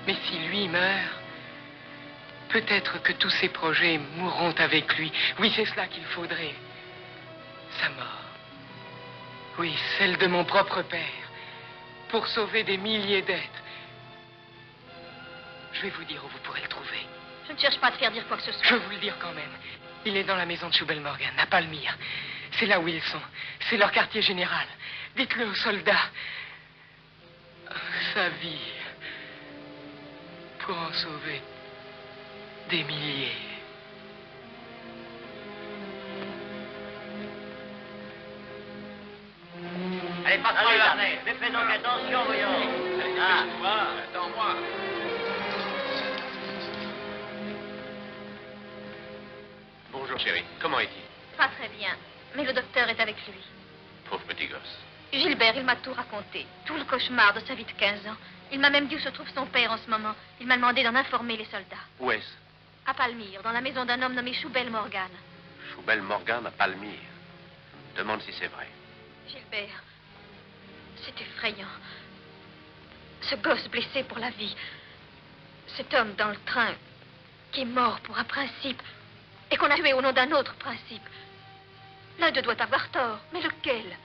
Mais si lui meurt, peut-être que tous ses projets mourront avec lui. Oui, c'est cela qu'il faudrait. Sa mort. Oui, celle de mon propre père. Pour sauver des milliers d'êtres. Je vais vous dire où vous pourrez le trouver. Je ne cherche pas à te faire dire quoi que ce soit. Je vais vous le dire quand même. Il est dans la maison de Schubel-Morgan, à Palmyre. C'est là où ils sont. C'est leur quartier général. Dites-le aux soldats. Sa vie. Pour en sauver des milliers. Allez, passe-moi les harnais. Mais fais donc attention, voyons. Ah, attends-moi. Bonjour, chérie. Comment est-il? Pas très bien. Mais le docteur est avec lui. Pauvre petit gosse. Gilbert, il m'a tout raconté. Tout le cauchemar de sa vie de 15 ans. Il m'a même dit où se trouve son père en ce moment. Il m'a demandé d'en informer les soldats. Où est-ce? À Palmyre, dans la maison d'un homme nommé Schubel-Morgan. Schubel-Morgan à Palmyre. Je me demande si c'est vrai. Gilbert, c'est effrayant. Ce gosse blessé pour la vie. Cet homme dans le train qui est mort pour un principe et qu'on a tué au nom d'un autre principe. L'un d'eux doit avoir tort, mais lequel?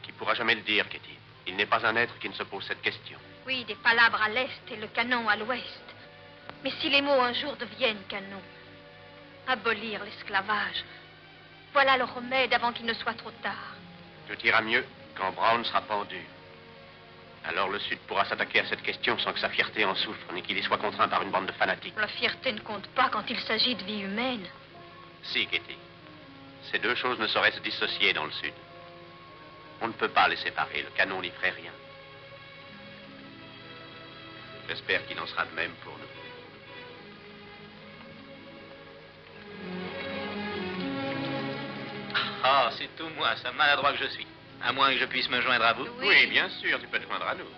Qui pourra jamais le dire, Katie. Il n'est pas un être qui ne se pose cette question. Oui, des palabres à l'est et le canon à l'ouest. Mais si les mots un jour deviennent canon, abolir l'esclavage, voilà le remède avant qu'il ne soit trop tard. Tout ira mieux quand Brown sera pendu. Alors le Sud pourra s'attaquer à cette question sans que sa fierté en souffre, ni qu'il y soit contraint par une bande de fanatiques. La fierté ne compte pas quand il s'agit de vie humaine. Si, Katie. Ces deux choses ne sauraient se dissocier dans le Sud. On ne peut pas les séparer. Le canon n'y ferait rien. J'espère qu'il en sera de même pour nous. Ah, c'est tout moi, ça maladroit que je suis. À moins que je puisse me joindre à vous. Oui, bien sûr, tu peux te joindre à nous.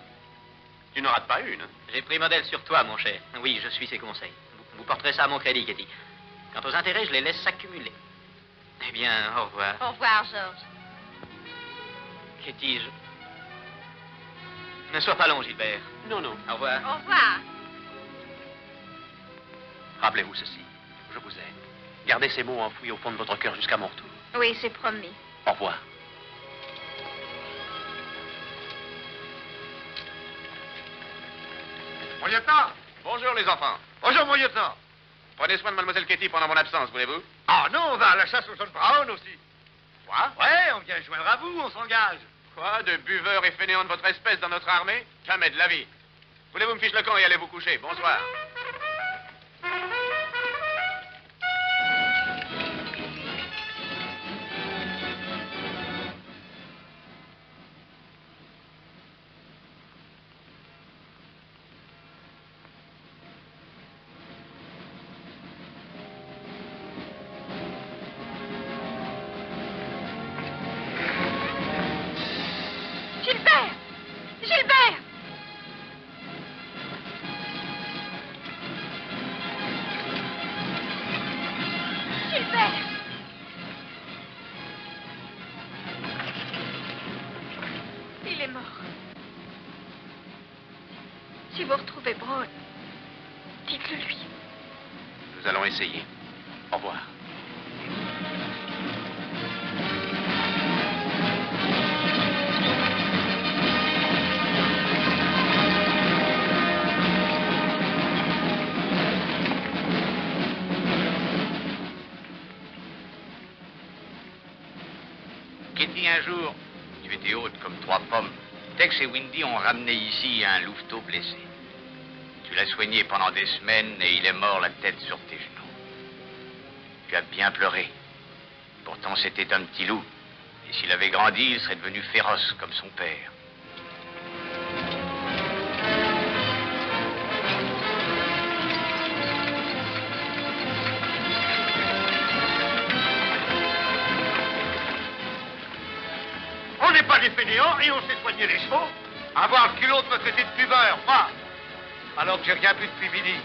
Tu n'en rates pas une. Hein? J'ai pris modèle sur toi, mon cher. Oui, je suis ses conseils. Vous porterez ça à mon crédit, Katie. Quant aux intérêts, je les laisse s'accumuler. Eh bien, au revoir. Au revoir, George. Katie, Ne sois pas long, Gilbert. Non, non. Au revoir. Au revoir. Rappelez-vous ceci. Je vous aime. Gardez ces mots enfouis au fond de votre cœur jusqu'à mon retour. Oui, c'est promis. Au revoir. Mon lieutenant! Bonjour, les enfants. Bonjour, mon lieutenant! Prenez soin de Mademoiselle Katie pendant mon absence, voulez-vous? Ah non, on va à la chasse au John Brown aussi. Quoi? Ouais, on vient joindre à vous, on s'engage. Quoi, de buveurs et fainéants de votre espèce dans notre armée? Jamais de la vie. Voulez-vous me ficher le camp et aller vous coucher? Bonsoir. Il est mort. Si vous retrouvez Braun, dites-le lui. Nous allons essayer. Au revoir. Kitty, un jour, tu étais haute comme 3 pommes. Tex et Windy ont ramené ici un louveteau blessé. Tu l'as soigné pendant des semaines et il est mort la tête sur tes genoux. Tu as bien pleuré. Pourtant, c'était un petit loup. Et s'il avait grandi, il serait devenu féroce comme son père. On n'est pas des fainéants et on sait soigner les chevaux. Avoir le culot de me traiter de buveur, moi. Alors que j'ai rien bu depuis midi.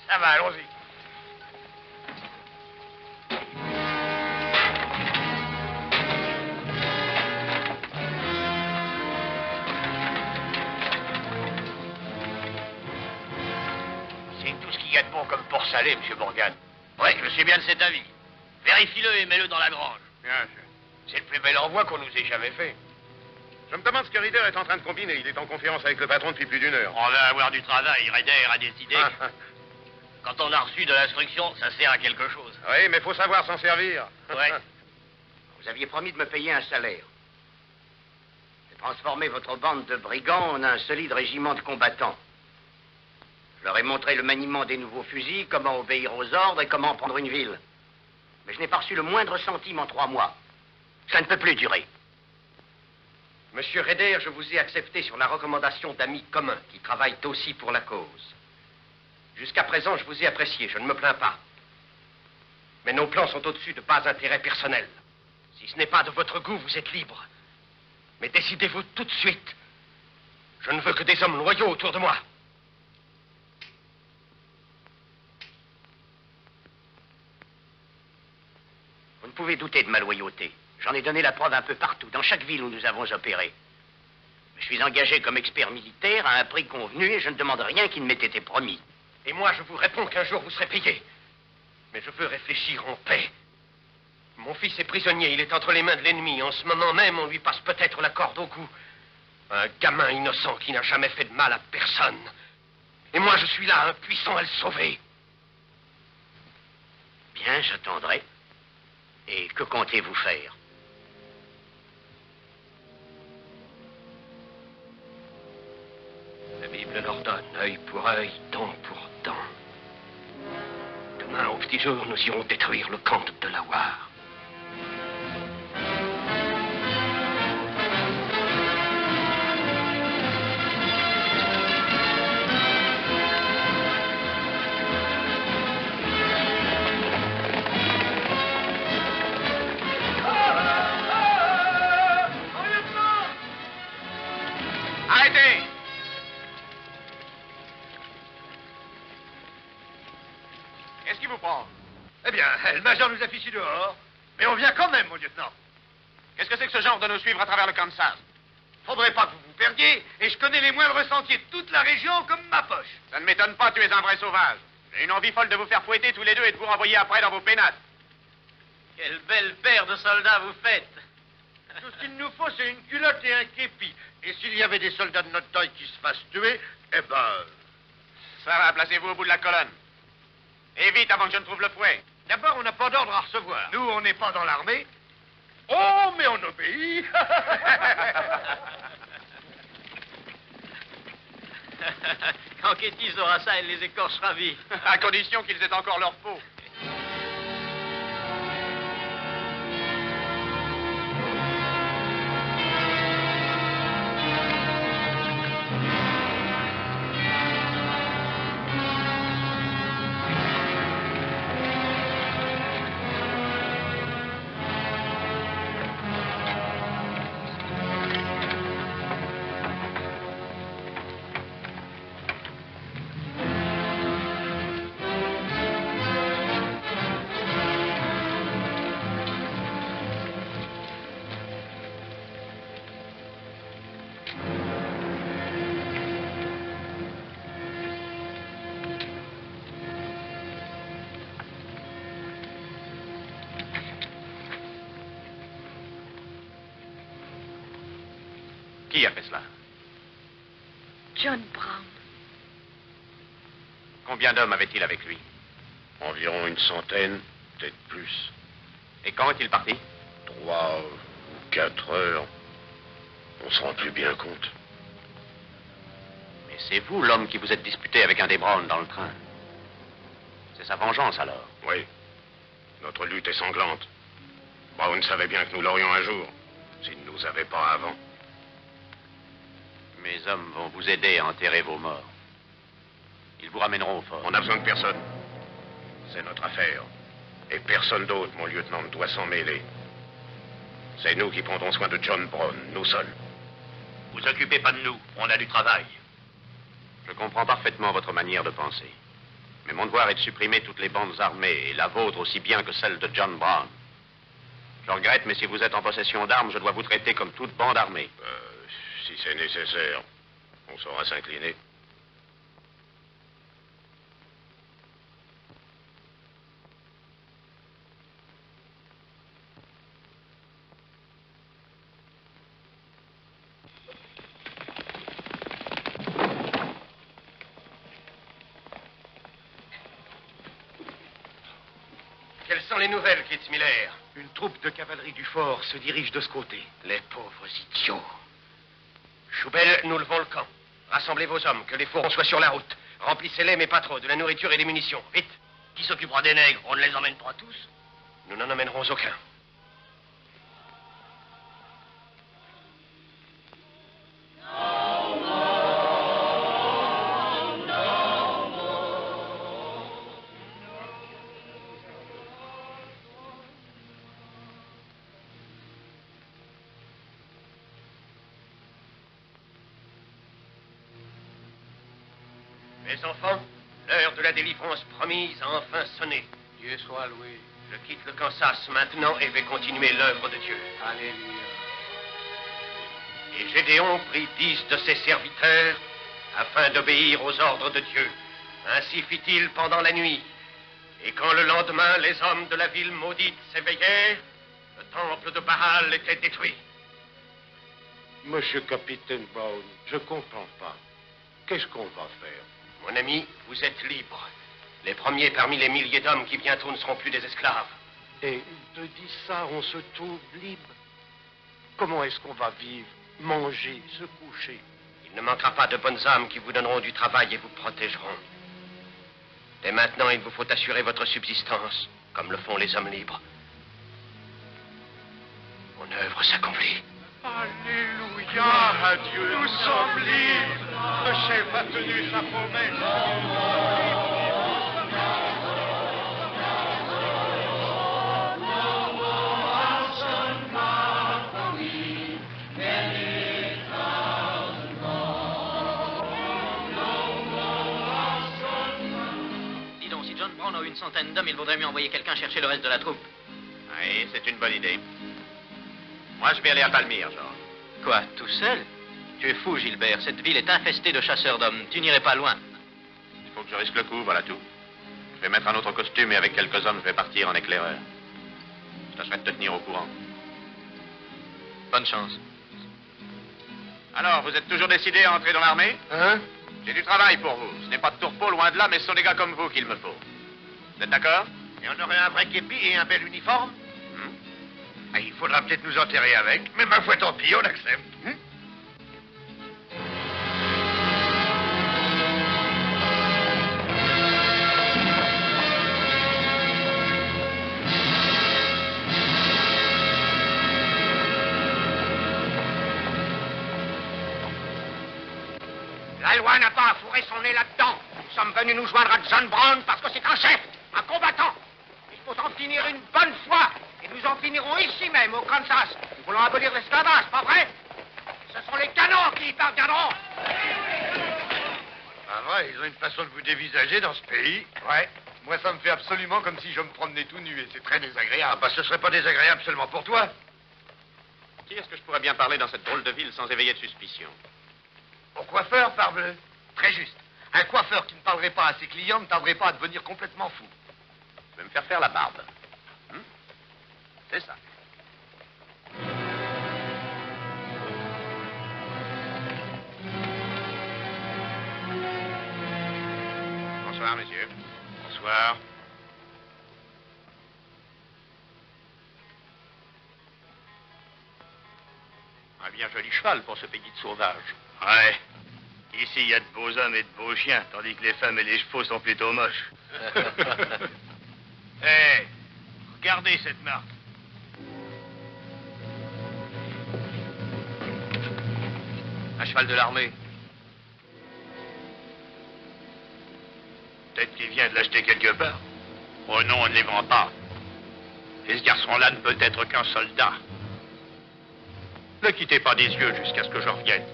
Ça va, allons-y. C'est tout ce qu'il y a de bon comme port salé, M. Morgan. Oui, je suis bien de cet avis. Vérifie-le et mets-le dans la grange. Bien sûr. C'est le plus bel envoi qu'on nous ait jamais fait. Je me demande ce que Ryder est en train de combiner. Il est en conférence avec le patron depuis plus d'1 heure. On va avoir du travail. Ryder a décidé. Quand on a reçu de l'instruction, ça sert à quelque chose. Oui, mais faut savoir s'en servir. Ouais. Vous aviez promis de me payer un salaire. J'ai transformé votre bande de brigands en un solide régiment de combattants. Je leur ai montré le maniement des nouveaux fusils, comment obéir aux ordres et comment prendre une ville. Mais je n'ai pas reçu le moindre centime en 3 mois. Ça ne peut plus durer. Monsieur Ryder, je vous ai accepté sur la recommandation d'amis communs qui travaillent aussi pour la cause. Jusqu'à présent, je vous ai apprécié, je ne me plains pas. Mais nos plans sont au-dessus de bas intérêts personnels. Si ce n'est pas de votre goût, vous êtes libre. Mais décidez-vous tout de suite. Je ne veux que des hommes loyaux autour de moi. Vous ne pouvez douter de ma loyauté. J'en ai donné la preuve un peu partout, dans chaque ville où nous avons opéré. Je suis engagé comme expert militaire à un prix convenu et je ne demande rien qui ne m'ait été promis. Et moi, je vous réponds qu'un jour, vous serez payé. Mais je veux réfléchir en paix. Mon fils est prisonnier, il est entre les mains de l'ennemi. En ce moment même, on lui passe peut-être la corde au cou. Un gamin innocent qui n'a jamais fait de mal à personne. Et moi, je suis là, impuissant à le sauver. Bien, j'attendrai. Et que comptez-vous faire? La Bible l'ordonne, œil pour œil, dent pour dent. Demain, au petit jour, nous irons détruire le camp de Delaware. Arrêtez! Qu'est-ce qui vous prend? Eh bien, le major nous a fichus dehors. Mais on vient quand même, mon lieutenant. Qu'est-ce que c'est que ce genre de nous suivre à travers le Kansas? Faudrait pas que vous vous perdiez, et je connais les moindres sentiers de toute la région comme ma poche. Ça ne m'étonne pas, tu es un vrai sauvage. J'ai une envie folle de vous faire fouetter tous les deux et de vous renvoyer après dans vos pénates. Quelle belle paire de soldats vous faites. Tout ce qu'il nous faut, c'est une culotte et un képi. Et s'il y avait des soldats de notre taille qui se fassent tuer, eh ben... Ça va, placez-vous au bout de la colonne. Et vite, avant que je ne trouve le fouet. D'abord, on n'a pas d'ordre à recevoir. Nous, on n'est pas dans l'armée. Oh, mais on obéit. Quand Ketty aura ça, elle les écorchera vifs. À condition qu'ils aient encore leur peau. Qui a fait cela? John Brown. Combien d'hommes avait-il avec lui? Environ une centaine, peut-être plus. Et quand est-il parti? 3 ou 4 heures. On se rend plus bien compte. Mais c'est vous l'homme qui vous êtes disputé avec un des Brown dans le train. C'est sa vengeance alors? Oui. Notre lutte est sanglante. Brown savait bien que nous l'aurions un jour, s'il ne nous avait pas avant. Mes hommes vont vous aider à enterrer vos morts. Ils vous ramèneront au fort. On n'a besoin de personne. C'est notre affaire. Et personne d'autre, mon lieutenant, ne doit s'en mêler. C'est nous qui prendrons soin de John Brown, nous seuls. Vous occupez pas de nous, on a du travail. Je comprends parfaitement votre manière de penser. Mais mon devoir est de supprimer toutes les bandes armées, et la vôtre aussi bien que celle de John Brown. Je regrette, mais si vous êtes en possession d'armes, je dois vous traiter comme toute bande armée. Si c'est nécessaire, on saura s'incliner. Quelles sont les nouvelles, Kitzmiller? Une troupe de cavalerie du fort se dirige de ce côté. Les pauvres idiots. Choubel, nous levons le camp. Rassemblez vos hommes, que les fourrons soient sur la route. Remplissez-les, mais pas trop, de la nourriture et des munitions. Vite. Qui s'occupera des nègres? On ne les emmène pas tous? Nous n'en emmènerons aucun. Mes enfants, l'heure de la délivrance promise a enfin sonné. Dieu soit loué. Je quitte le Kansas maintenant et vais continuer l'œuvre de Dieu. Alléluia. Et Gédéon prit 10 de ses serviteurs afin d'obéir aux ordres de Dieu. Ainsi fit-il pendant la nuit. Et quand le lendemain, les hommes de la ville maudite s'éveillèrent, le temple de Baal était détruit. Monsieur Capitaine Brown, je comprends pas. Qu'est-ce qu'on va faire? Mon ami, vous êtes libre. Les premiers parmi les milliers d'hommes qui bientôt ne seront plus des esclaves. Et de dire ça, on se trouve libre. Comment est-ce qu'on va vivre, manger, se coucher? Il ne manquera pas de bonnes âmes qui vous donneront du travail et vous protégeront. Dès maintenant, il vous faut assurer votre subsistance, comme le font les hommes libres. Mon œuvre s'accomplit. Alléluia, adieu, nous sommes libres. Le chef a tenu sa promesse. Dis donc, si John Brown a une centaine d'hommes, il vaudrait mieux envoyer quelqu'un chercher le reste de la troupe. Oui, c'est une bonne idée. Moi, je vais aller à Palmyre, George. Quoi, tout seul? Tu es fou, Gilbert. Cette ville est infestée de chasseurs d'hommes. Tu n'irais pas loin. Il faut que je risque le coup, voilà tout. Je vais mettre un autre costume et avec quelques hommes, je vais partir en éclaireur. Je tâcherai de te tenir au courant. Bonne chance. Alors, vous êtes toujours décidé à entrer dans l'armée? Hein? J'ai du travail pour vous. Ce n'est pas de tourpeau, loin de là, mais ce sont des gars comme vous qu'il me faut. Vous êtes d'accord? Et on aurait un vrai képi et un bel uniforme? Ah, il faudra peut-être nous enterrer avec, mais ma foi, tant pis, on accepte. La loi n'a pas à fourrer son nez là-dedans. Nous sommes venus nous joindre à John Brown parce que c'est un chef, un combattant. Il faut en finir une bonne fois. Et nous en finirons ici même, au Kansas. Nous voulons abolir l'esclavage, pas vrai? Ce sont les canons qui y parviendront. Ah vrai, ils ont une façon de vous dévisager dans ce pays. Ouais. Moi, ça me fait absolument comme si je me promenais tout nu et c'est très désagréable. Ah bah, ce serait pas désagréable seulement pour toi. Qui est-ce que je pourrais bien parler dans cette drôle de ville sans éveiller de suspicion? Au coiffeur, parbleu. Très juste. Un coiffeur qui ne parlerait pas à ses clients ne tarderait pas à devenir complètement fou. Je vais me faire faire la barbe. C'est ça. Bonsoir, messieurs. Bonsoir. Un bien joli cheval pour ce pays de sauvage. Ouais. Ici, il y a de beaux hommes et de beaux chiens, tandis que les femmes et les chevaux sont plutôt moches. Hé, regardez cette marque. Un cheval de l'armée. Peut-être qu'il vient de l'acheter quelque part. Oh non, on ne les vend pas. Et ce garçon-là ne peut être qu'un soldat. Ne quittez pas des yeux jusqu'à ce que je revienne.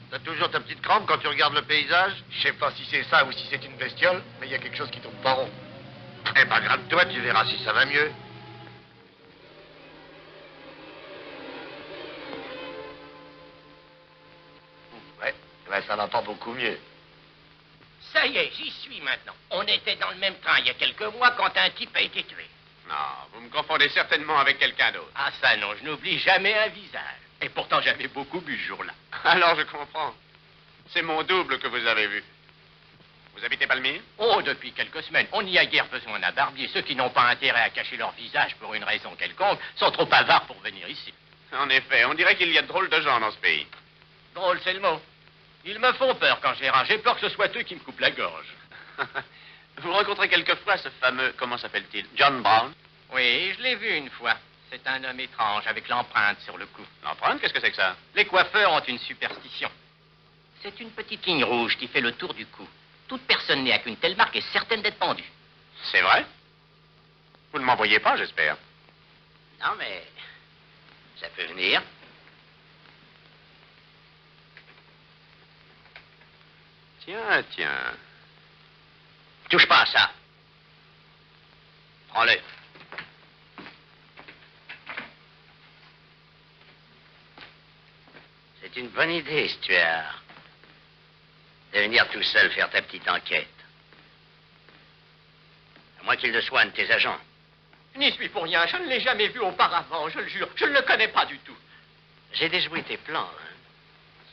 T'as toujours ta petite crampe quand tu regardes le paysage? Je sais pas si c'est ça ou si c'est une bestiole, mais il y a quelque chose qui tourne pas rond. Eh ben, gratte-toi, tu verras si ça va mieux. Ouais, ça va pas beaucoup mieux. Ça y est, j'y suis maintenant. On était dans le même train il y a quelques mois quand un type a été tué. Non, vous me confondez certainement avec quelqu'un d'autre. Ah ça non, je n'oublie jamais un visage. Et pourtant j'avais beaucoup bu ce jour-là. Alors je comprends. C'est mon double que vous avez vu. Vous habitez Palmyre? Oh, depuis quelques semaines. On n'y a guère besoin d'un barbier. Ceux qui n'ont pas intérêt à cacher leur visage pour une raison quelconque sont trop avares pour venir ici. En effet, on dirait qu'il y a de drôles de gens dans ce pays. Drôle, c'est le mot. Ils me font peur quand j'ai rage. J'ai peur que ce soit eux qui me coupent la gorge. Vous rencontrez quelquefois ce fameux, comment s'appelle-t-il, John Brown? Oui, je l'ai vu une fois. C'est un homme étrange avec l'empreinte sur le cou. L'empreinte, qu'est-ce que c'est que ça? Les coiffeurs ont une superstition. C'est une petite ligne rouge qui fait le tour du cou. Toute personne née avec une telle marque est certaine d'être pendue. C'est vrai? Vous ne m'envoyez pas, j'espère. Non, mais ça peut venir. Tiens. Touche pas à ça. Prends-le. C'est une bonne idée, Stuart. De venir tout seul faire ta petite enquête. À moins qu'il ne soit un de tes agents. Je n'y suis pour rien. Je ne l'ai jamais vu auparavant, je le jure. Je ne le connais pas du tout. J'ai déjoué tes plans, hein.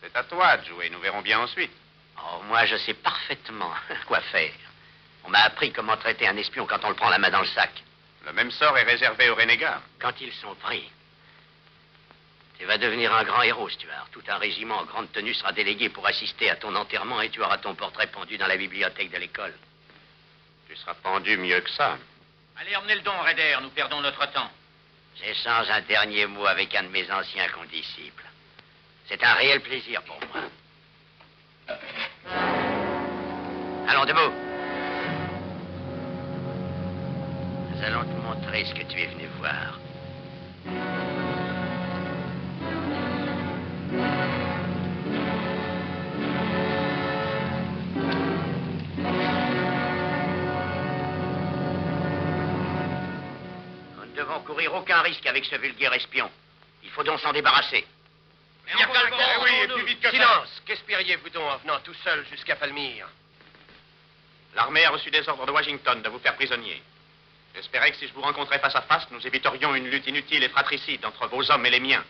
C'est à toi de jouer, nous verrons bien ensuite. Oh, moi, je sais parfaitement quoi faire. On m'a appris comment traiter un espion quand on le prend la main dans le sac. Le même sort est réservé aux renégats. Quand ils sont pris. Tu vas devenir un grand héros, Stuart. Tout un régiment en grande tenue sera délégué pour assister à ton enterrement et tu auras ton portrait pendu dans la bibliothèque de l'école. Tu seras pendu mieux que ça. Allez, emmenez le don, Raider. Nous perdons notre temps. J'échange un dernier mot avec un de mes anciens condisciples. C'est un réel plaisir pour moi. Allons, debout. Nous allons te montrer ce que tu es venu voir. Nous ne devons courir aucun risque avec ce vulgaire espion. Il faut donc s'en débarrasser. Oui, et plus vite que ça. Silence. Qu'espériez-vous donc en venant tout seul jusqu'à Palmyre? L'armée a reçu des ordres de Washington de vous faire prisonnier. J'espérais que si je vous rencontrais face à face, nous éviterions une lutte inutile et fratricide entre vos hommes et les miens.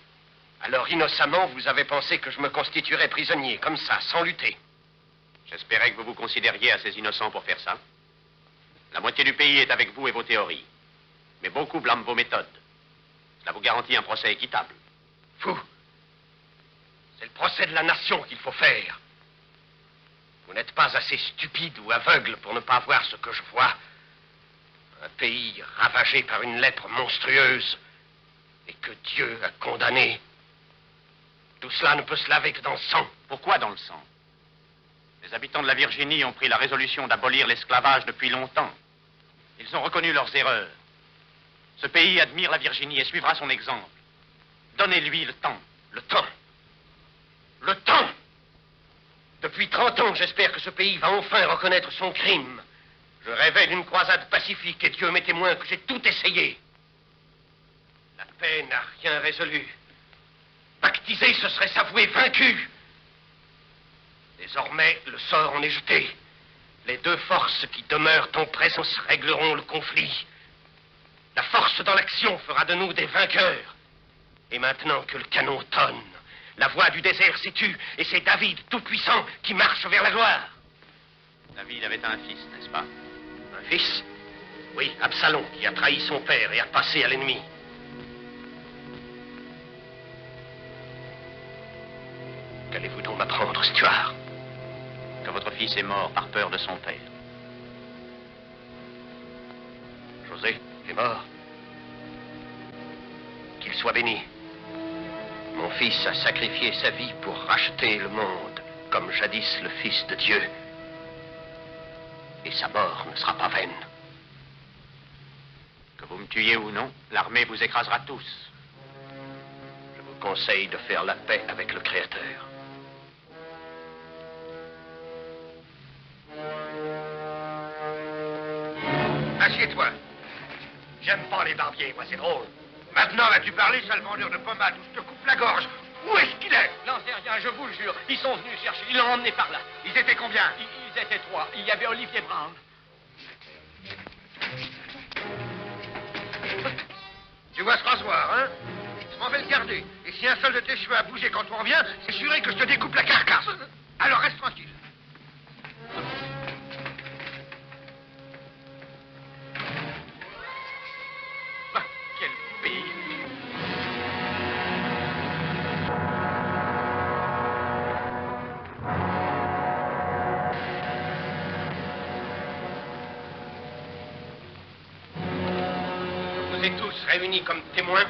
Alors, innocemment, vous avez pensé que je me constituerais prisonnier, comme ça, sans lutter. J'espérais que vous vous considériez assez innocent pour faire ça. La moitié du pays est avec vous et vos théories. Mais beaucoup blâment vos méthodes. Cela vous garantit un procès équitable. Fou. C'est le procès de la nation qu'il faut faire. Vous n'êtes pas assez stupide ou aveugle pour ne pas voir ce que je vois. Un pays ravagé par une lèpre monstrueuse et que Dieu a condamné. Tout cela ne peut se laver que dans le sang. Pourquoi dans le sang? Les habitants de la Virginie ont pris la résolution d'abolir l'esclavage depuis longtemps. Ils ont reconnu leurs erreurs. Ce pays admire la Virginie et suivra son exemple. Donnez-lui le temps. Le temps? Le temps? Depuis 30 ans, j'espère que ce pays va enfin reconnaître son crime. Je rêvais d'une croisade pacifique et Dieu m'est témoin que j'ai tout essayé. La paix n'a rien résolu. Pactiser, ce serait s'avouer vaincu. Désormais, le sort en est jeté. Les deux forces qui demeurent en présence régleront le conflit. La force dans l'action fera de nous des vainqueurs. Et maintenant que le canon tonne, la voix du désert s'est tue et c'est David tout-puissant qui marche vers la gloire. David avait un fils, n'est-ce pas? Un fils? Oui, Absalom, qui a trahi son père et a passé à l'ennemi. Qu'allez-vous donc m'apprendre, Stuart? Que votre fils est mort par peur de son père. José est mort. Qu'il soit béni. Mon fils a sacrifié sa vie pour racheter le monde, comme jadis le Fils de Dieu. Et sa mort ne sera pas vaine. Que vous me tuiez ou non, l'armée vous écrasera tous. Je vous conseille de faire la paix avec le Créateur. Assieds-toi. J'aime pas les barbiers, moi, c'est drôle. Maintenant, vas-tu parler, sale vendeur de pommade, ou je te coupe la gorge? Où est-ce qu'il est? N'en sais rien, je vous le jure. Ils sont venus chercher, ils l'ont emmené par là. Ils étaient combien? Ils étaient 3. Il y avait Olivier Brown. Tu vois ce rasoir, hein? Je m'en vais le garder. Et si un seul de tes cheveux a bougé quand on revient, c'est juré que je te découpe la carcasse. Alors reste tranquille. Quel pays! Je vous ai tous réunis comme témoins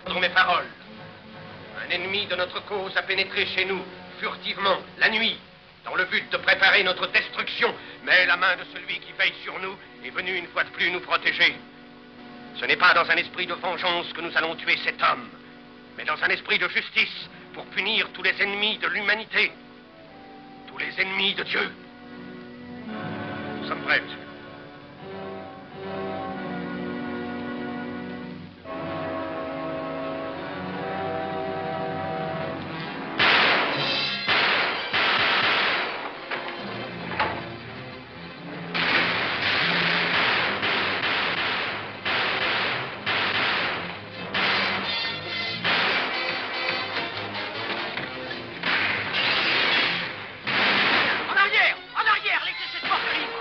pour mes paroles. Un ennemi de notre cause a pénétré chez nous, furtivement, la nuit, dans le but de préparer notre destruction. Mais la main de celui qui veille sur nous est venue une fois de plus nous protéger. Ce n'est pas dans un esprit de vengeance que nous allons tuer cet homme, mais dans un esprit de justice pour punir tous les ennemis de l'humanité, tous les ennemis de Dieu. Nous sommes prêts. En arrière, laissez cette porte libre.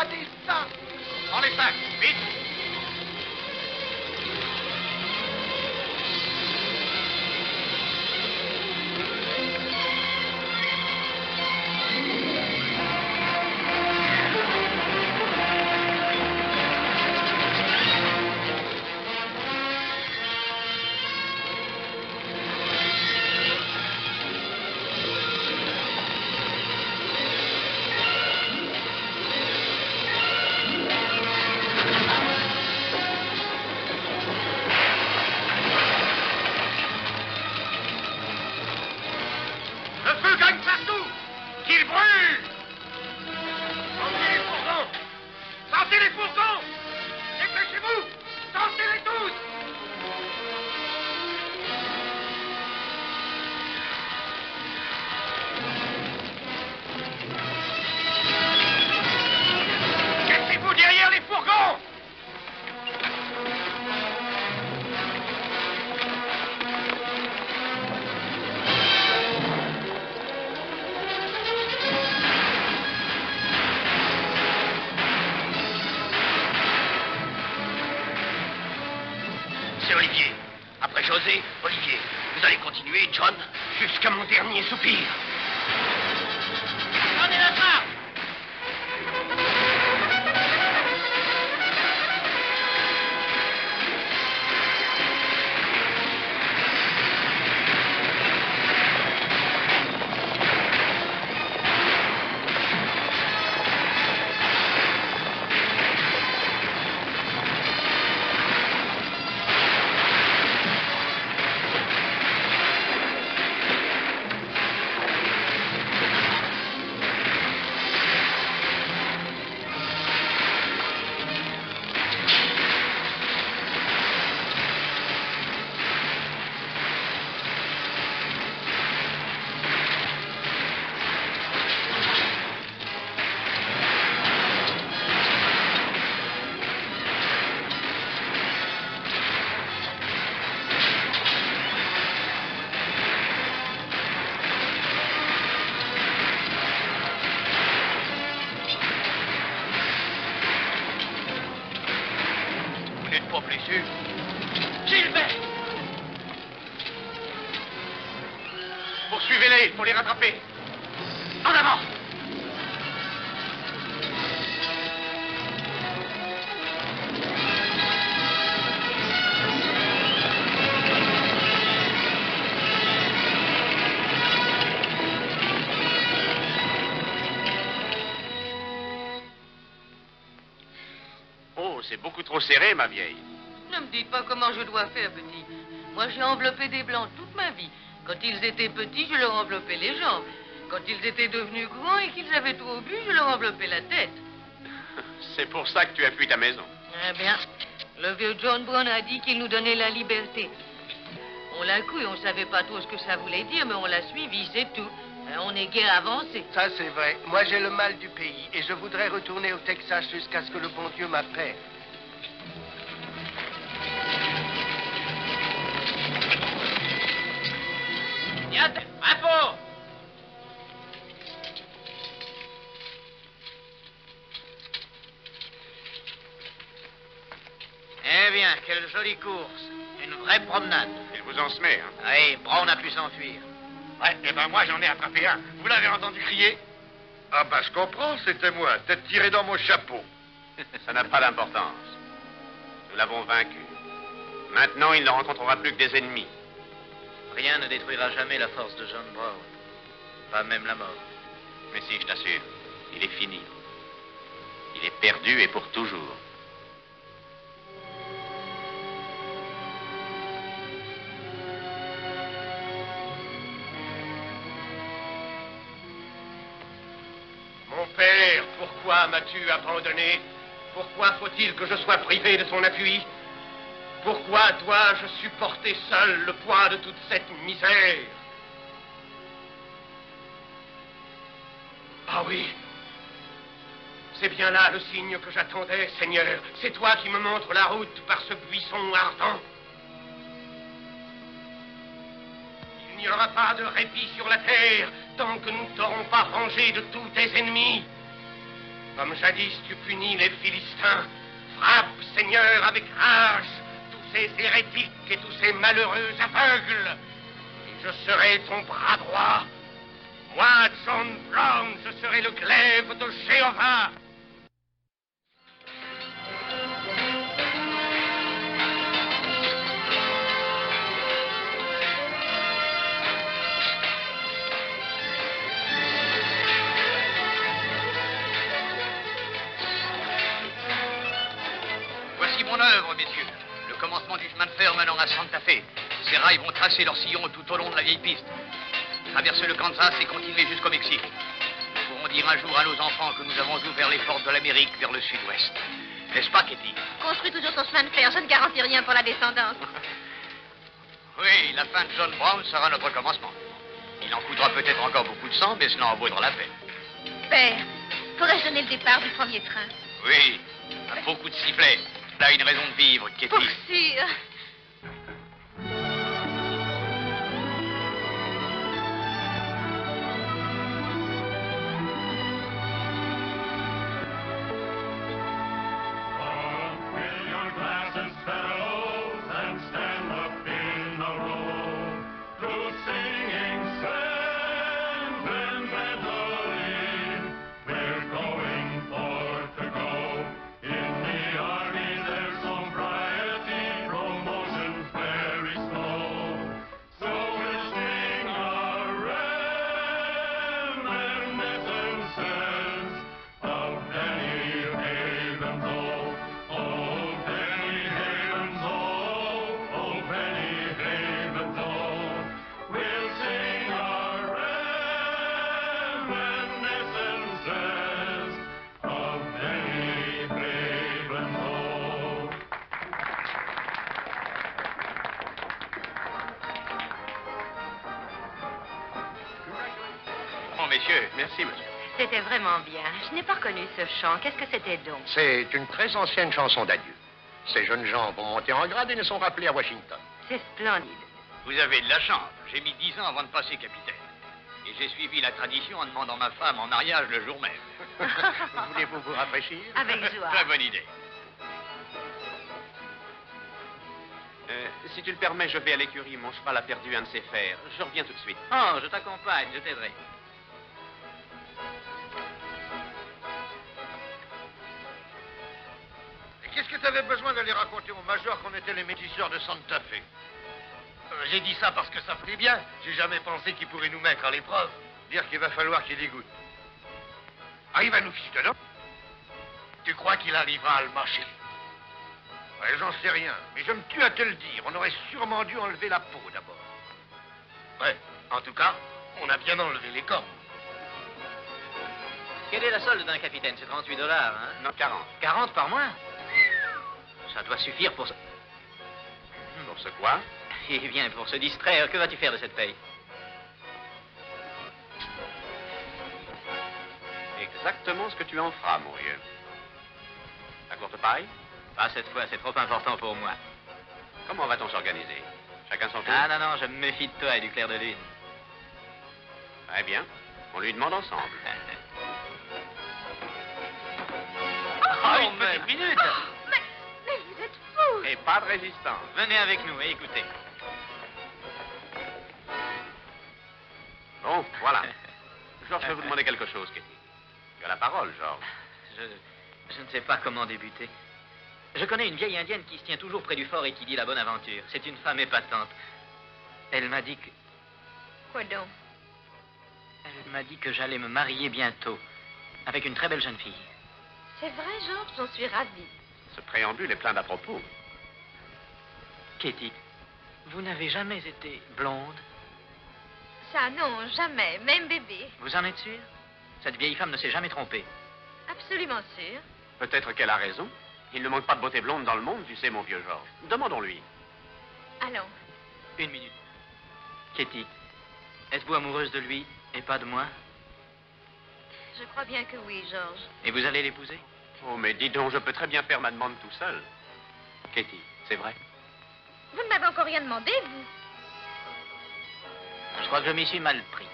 pas des sacs. Prends les sacs, vite. C'est Olivier. Après José, Olivier. Vous allez continuer, John, jusqu'à mon dernier soupir. Prenez la trappe! Pas plus sûr. Gilbert! Poursuivez-les, il faut les rattraper. En avant! Oh, c'est beaucoup trop serré, ma vieille. Ne me dites pas comment je dois faire, petit. Moi, j'ai enveloppé des blancs toute ma vie. Quand ils étaient petits, je leur enveloppais les jambes. Quand ils étaient devenus grands et qu'ils avaient trop bu, je leur enveloppais la tête. C'est pour ça que tu as fui ta maison. Eh bien, le vieux John Brown a dit qu'il nous donnait la liberté. On l'a cru, on savait pas trop ce que ça voulait dire, mais on l'a suivi, c'est tout. On est guère avancé. Ça, c'est vrai. Moi, j'ai le mal du pays et je voudrais retourner au Texas jusqu'à ce que le bon Dieu m'appelle. Info! Eh bien, quelle jolie course. Une vraie promenade. Il vous en se met, hein? Oui, Brown a pu s'enfuir. Ouais, eh ben moi j'en ai attrapé un. Vous l'avez entendu crier? Ah bah, je comprends, c'était moi. Tête tirée dans mon chapeau. Ça n'a pas d'importance. Nous l'avons vaincu. Maintenant, il ne rencontrera plus que des ennemis. Rien ne détruira jamais la force de John Brown. Pas même la mort. Mais si, je t'assure, il est fini. Il est perdu et pour toujours. Mon père, pourquoi m'as-tu abandonné? Pourquoi faut-il que je sois privé de son appui? Pourquoi dois-je supporter seul le poids de toute cette misère? Ah oui, c'est bien là le signe que j'attendais, Seigneur. C'est toi qui me montres la route par ce buisson ardent. Il n'y aura pas de répit sur la terre tant que nous ne t'aurons pas rangé de tous tes ennemis. Comme jadis tu punis les Philistins, frappe, Seigneur, avec rage tous ces hérétiques et tous ces malheureux aveugles. Et je serai ton bras droit. Moi, John Brown, je serai le glaive de Jéhovah. Voici mon œuvre, messieurs. Le commencement du chemin de fer menant à Santa Fe. Ces rails vont tracer leur sillon tout au long de la vieille piste. Traverser le Kansas et continuer jusqu'au Mexique. Nous pourrons dire un jour à nos enfants que nous avons ouvert les portes de l'Amérique vers le sud-ouest. N'est-ce pas, Kitty? Construis toujours ton chemin de fer. Je ne garantis rien pour la descendance. Oui, la fin de John Brown sera notre commencement. Il en coûtera peut-être encore beaucoup de sang, mais cela en vaudra la peine. Père, pourrais-je donner le départ du premier train? Oui, à beaucoup de sifflets. Là, une raison de vivre, Kitty. Pour sûr. Messieurs, merci, monsieur. C'était vraiment bien. Je n'ai pas reconnu ce chant. Qu'est-ce que c'était donc? C'est une très ancienne chanson d'adieu. Ces jeunes gens vont monter en grade et ne sont rappelés à Washington. C'est splendide. Vous avez de la chance. J'ai mis 10 ans avant de passer capitaine. Et j'ai suivi la tradition en demandant ma femme en mariage le jour même. Voulez-vous vous rafraîchir? Avec joie. Très bonne idée. Si tu le permets, je vais à l'écurie. Mon cheval a perdu un de ses fers. Je reviens tout de suite. Oh, je t'accompagne, je t'aiderai. Qu'est-ce que tu avais besoin d'aller raconter au major qu'on était les métisseurs de Santa Fe? J'ai dit ça parce que ça fait bien. J'ai jamais pensé qu'il pourrait nous mettre à l'épreuve. Dire qu'il va falloir qu'il dégoûte. Ah, il va nous ficher dedans? Tu crois qu'il arrivera à le mâcher? Ouais, j'en sais rien, mais je me tue à te le dire. On aurait sûrement dû enlever la peau d'abord. Ouais, en tout cas, on a bien enlevé les cornes. Quelle est la solde d'un capitaine? C'est $38, hein? Non, 40. 40 par mois? Ça doit suffire pour ça. Pour ce quoi? Eh bien, pour se distraire, que vas-tu faire de cette paye? Exactement ce que tu en feras, mon vieux. La courte paille? Pas cette fois, c'est trop important pour moi. Comment va-t-on s'organiser? Chacun son tour? Ah non, non, je me méfie de toi et du clair de lune. Très bien. On lui demande ensemble. Oh, une petite minute! Mais vous êtes fou! Et pas de résistance. Venez avec nous et écoutez. Bon, voilà. Georges veut vous demander quelque chose, Kitty. Tu as la parole, Georges. Je ne sais pas comment débuter. Je connais une vieille indienne qui se tient toujours près du fort et qui dit la bonne aventure. C'est une femme épatante. Elle m'a dit que... Quoi donc? Elle m'a dit que j'allais me marier bientôt avec une très belle jeune fille. C'est vrai, Georges, j'en suis ravie. Ce préambule est plein d'à propos. Kitty, vous n'avez jamais été blonde? Ça, non, jamais, même bébé. Vous en êtes sûr? Cette vieille femme ne s'est jamais trompée. Absolument sûr. Peut-être qu'elle a raison. Il ne manque pas de beauté blonde dans le monde, tu sais, mon vieux Georges. Demandons-lui. Allons. Une minute. Kitty, êtes-vous amoureuse de lui et pas de moi? Je crois bien que oui, Georges. Et vous allez l'épouser? Oh, mais dis donc, je peux très bien faire ma demande tout seul. Kitty, c'est vrai? Vous ne m'avez encore rien demandé, vous? Je crois que je m'y suis mal pris.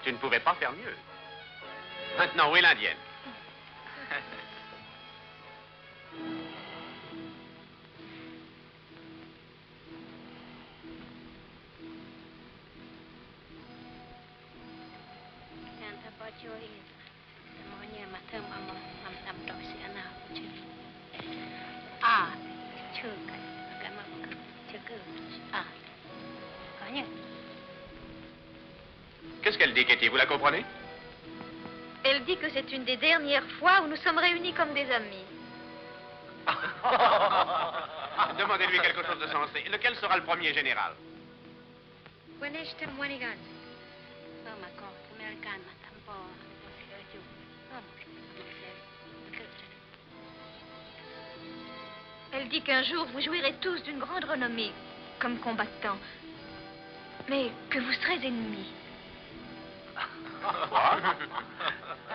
Tu ne pouvais pas faire mieux. Maintenant, où est l'Indienne? Qu'est-ce qu'elle dit, Katie? Vous la comprenez? Elle dit que c'est une des dernières fois où nous sommes réunis comme des amis. Demandez-lui quelque chose de sensé. Lequel sera le premier général? Elle dit qu'un jour vous jouirez tous d'une grande renommée comme combattants, mais que vous serez ennemis.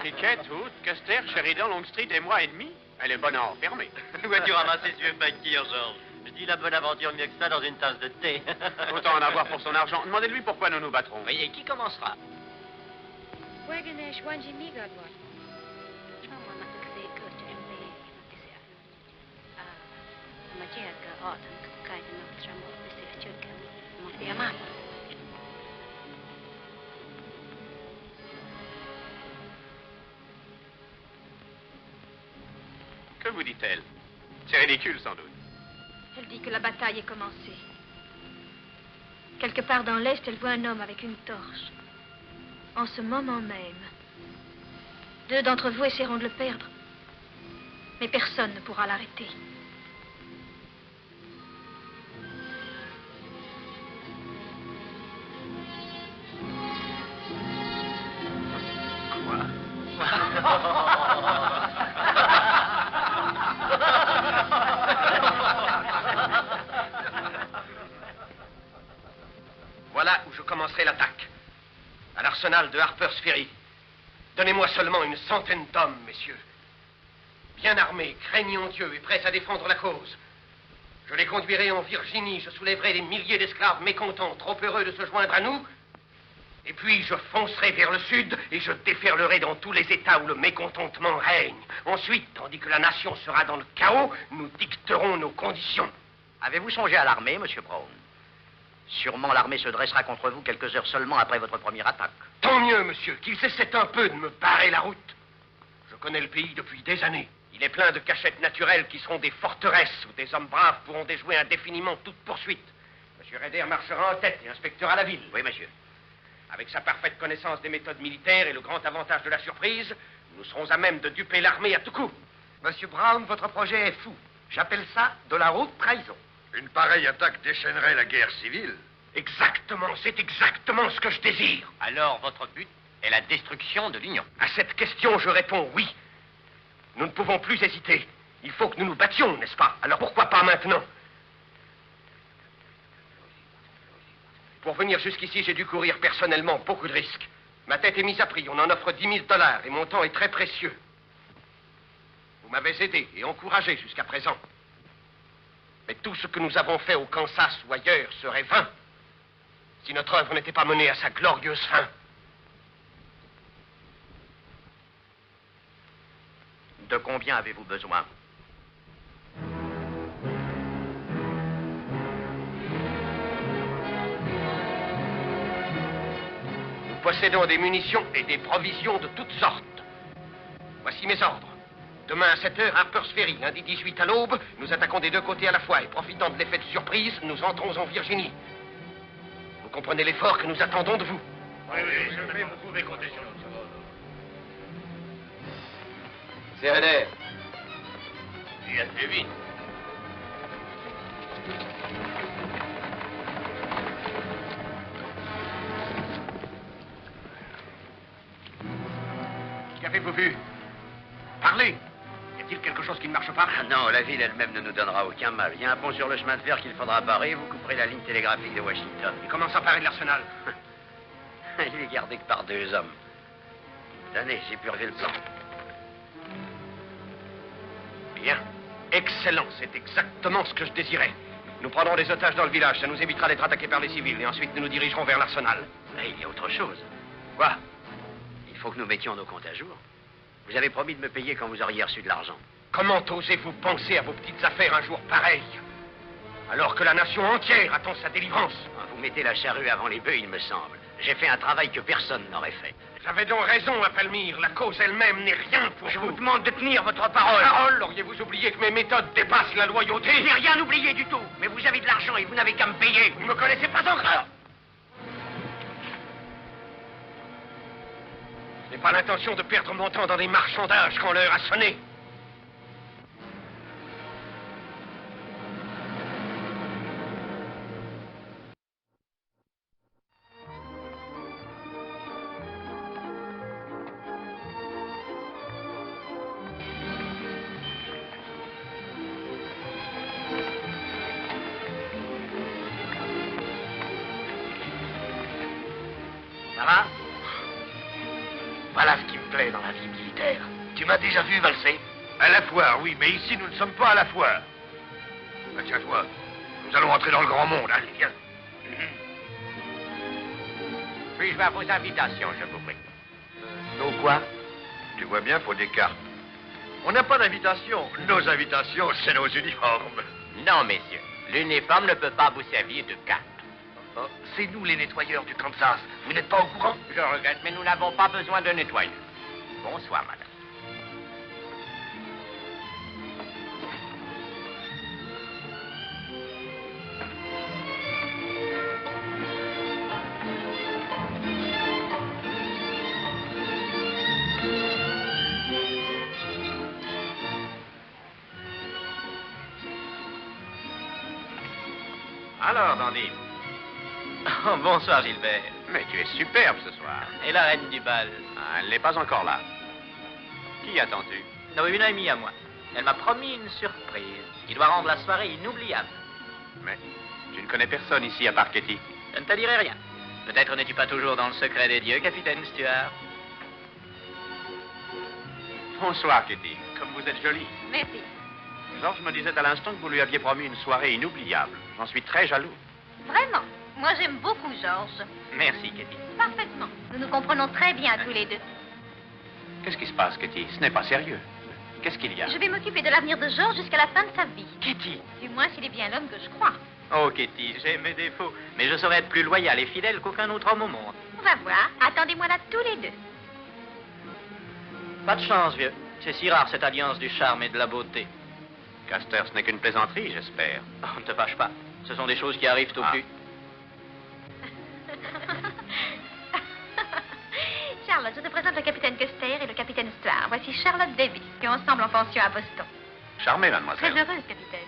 Piquet, Hood, Custer, Sheridan, Longstreet et moi ennemis? Elle est bonne à enfermer. Où as-tu ramassé ce vieux fakir, Georges? Je dis la bonne aventure mieux que ça dans une tasse de thé. Autant en avoir pour son argent. Demandez-lui pourquoi nous nous battrons. Oui, et qui commencera? Que vous dit-elle? C'est ridicule, sans doute. Elle dit que la bataille est commencée. Quelque part dans l'Est, elle voit un homme avec une torche. En ce moment même, 2 d'entre vous essaieront de le perdre. Mais personne ne pourra l'arrêter. Voilà où je commencerai l'attaque. À l'arsenal de Harper's Ferry. Donnez-moi seulement une centaine d'hommes, messieurs. Bien armés, craignant Dieu et prêts à défendre la cause. Je les conduirai en Virginie, je soulèverai des milliers d'esclaves mécontents, trop heureux de se joindre à nous. Et puis je foncerai vers le sud et je déferlerai dans tous les États où le mécontentement règne. Ensuite, tandis que la nation sera dans le chaos, nous dicterons nos conditions. Avez-vous songé à l'armée, Monsieur Brown? Sûrement l'armée se dressera contre vous quelques heures seulement après votre première attaque. Tant mieux, monsieur, qu'ils essaient un peu de me barrer la route. Je connais le pays depuis des années. Il est plein de cachettes naturelles qui seront des forteresses où des hommes braves pourront déjouer indéfiniment toute poursuite. Monsieur Rader marchera en tête et inspectera la ville. Oui, monsieur. Avec sa parfaite connaissance des méthodes militaires et le grand avantage de la surprise, nous serons à même de duper l'armée à tout coup. Monsieur Brown, votre projet est fou. J'appelle ça de la haute trahison. Une pareille attaque déchaînerait la guerre civile. Exactement, c'est exactement ce que je désire. Alors, votre but est la destruction de l'Union. À cette question, je réponds oui. Nous ne pouvons plus hésiter. Il faut que nous nous battions, n'est-ce pas? Alors pourquoi pas maintenant? Pour venir jusqu'ici, j'ai dû courir personnellement beaucoup de risques. Ma tête est mise à prix. On en offre $10 000 et mon temps est très précieux. Vous m'avez aidé et encouragé jusqu'à présent. Mais tout ce que nous avons fait au Kansas ou ailleurs serait vain si notre œuvre n'était pas menée à sa glorieuse fin. De combien avez-vous besoin? Nous possédons des munitions et des provisions de toutes sortes. Voici mes ordres. Demain à 7 heures, Harper's Ferry. Lundi 18 à l'aube, nous attaquons des 2 côtés à la fois et profitant de l'effet de surprise, nous entrons en Virginie. Vous comprenez l'effort que nous attendons de vous? Oui, vous pouvez compter sur nous. C'est Rader. Il y a plus vite. Qu'avez-vous vu? Parlez! Y a-t-il quelque chose qui ne marche pas? Ah non, la ville elle-même ne nous donnera aucun mal. Il y a un pont sur le chemin de fer qu'il faudra barrer et vous couperez la ligne télégraphique de Washington. Et comment s'emparer de l'arsenal? Il est gardé que par 2 hommes. Tenez, j'ai purvé le plan. Bien. Excellent. C'est exactement ce que je désirais. Nous prendrons des otages dans le village. Ça nous évitera d'être attaqués par les civils. Et ensuite, nous nous dirigerons vers l'arsenal. Mais il y a autre chose. Quoi? Il faut que nous mettions nos comptes à jour. Vous avez promis de me payer quand vous auriez reçu de l'argent. Comment osez-vous penser à vos petites affaires un jour pareil? Alors que la nation entière attend sa délivrance. Vous mettez la charrue avant les bœufs, il me semble. J'ai fait un travail que personne n'aurait fait. J'avais donc raison à Palmyre. La cause elle-même n'est rien pour Je vous. vous demande de tenir votre parole. Parole? Auriez-vous oublié que mes méthodes dépassent la loyauté? Je n'ai rien oublié du tout. Mais vous avez de l'argent et vous n'avez qu'à me payer. Vous ne me connaissez pas encore. Je n'ai pas l'intention de perdre mon temps dans des marchandages quand l'heure a sonné. Ça va? Voilà ce qui me plaît dans la vie militaire. Tu m'as déjà vu valser? À la foire, oui, mais ici, nous ne sommes pas à la foire. Ah, tiens-toi, nous allons entrer dans le grand monde. Allez, viens. Puis-je voir vos invitations, je vous prie? Nos quoi? Tu vois bien, faut des cartes. On n'a pas d'invitation. Nos invitations, c'est nos uniformes. Non, messieurs. L'uniforme ne peut pas vous servir de carte. Oh, c'est nous les nettoyeurs du Kansas. Vous n'êtes pas au courant? Je regrette, mais nous n'avons pas besoin de nettoyeur. Bonsoir, madame. Alors, Dandy. Oh, bonsoir, Gilbert. Mais tu es superbe ce soir. Et la reine du bal? Ah, elle n'est pas encore là. Qui attends-tu? Non, une amie à moi. Elle m'a promis une surprise qui doit rendre la soirée inoubliable. Mais tu ne connais personne ici à part Katie. Je ne te dirai rien. Peut-être n'es-tu pas toujours dans le secret des dieux, capitaine Stuart. Bonsoir, Katie. Comme vous êtes jolie. Merci. Georges me disait à l'instant que vous lui aviez promis une soirée inoubliable. J'en suis très jaloux. Vraiment. Moi, j'aime beaucoup Georges. Merci, Katie. Parfaitement. Nous nous comprenons très bien tous les deux. Qu'est-ce qui se passe, Katie? Ce n'est pas sérieux. Qu'est-ce qu'il y a? Je vais m'occuper de l'avenir de Georges jusqu'à la fin de sa vie. Katie! Du moins, s'il est bien l'homme que je crois. Oh, Katie, j'ai mes défauts. Mais je saurais être plus loyal et fidèle qu'aucun autre homme au monde. On va voir. Attendez-moi là tous les deux. Pas de chance, vieux. C'est si rare, cette alliance du charme et de la beauté. Caster, ce n'est qu'une plaisanterie, j'espère. Oh, ne te fâche pas. Ce sont des choses qui arrivent au plus. Charlotte, je te présente le capitaine Custer et le capitaine Stuart. Voici Charlotte Davis, qui est ensemble en pension à Boston. Charmée, Très mademoiselle. heureuse, capitaine.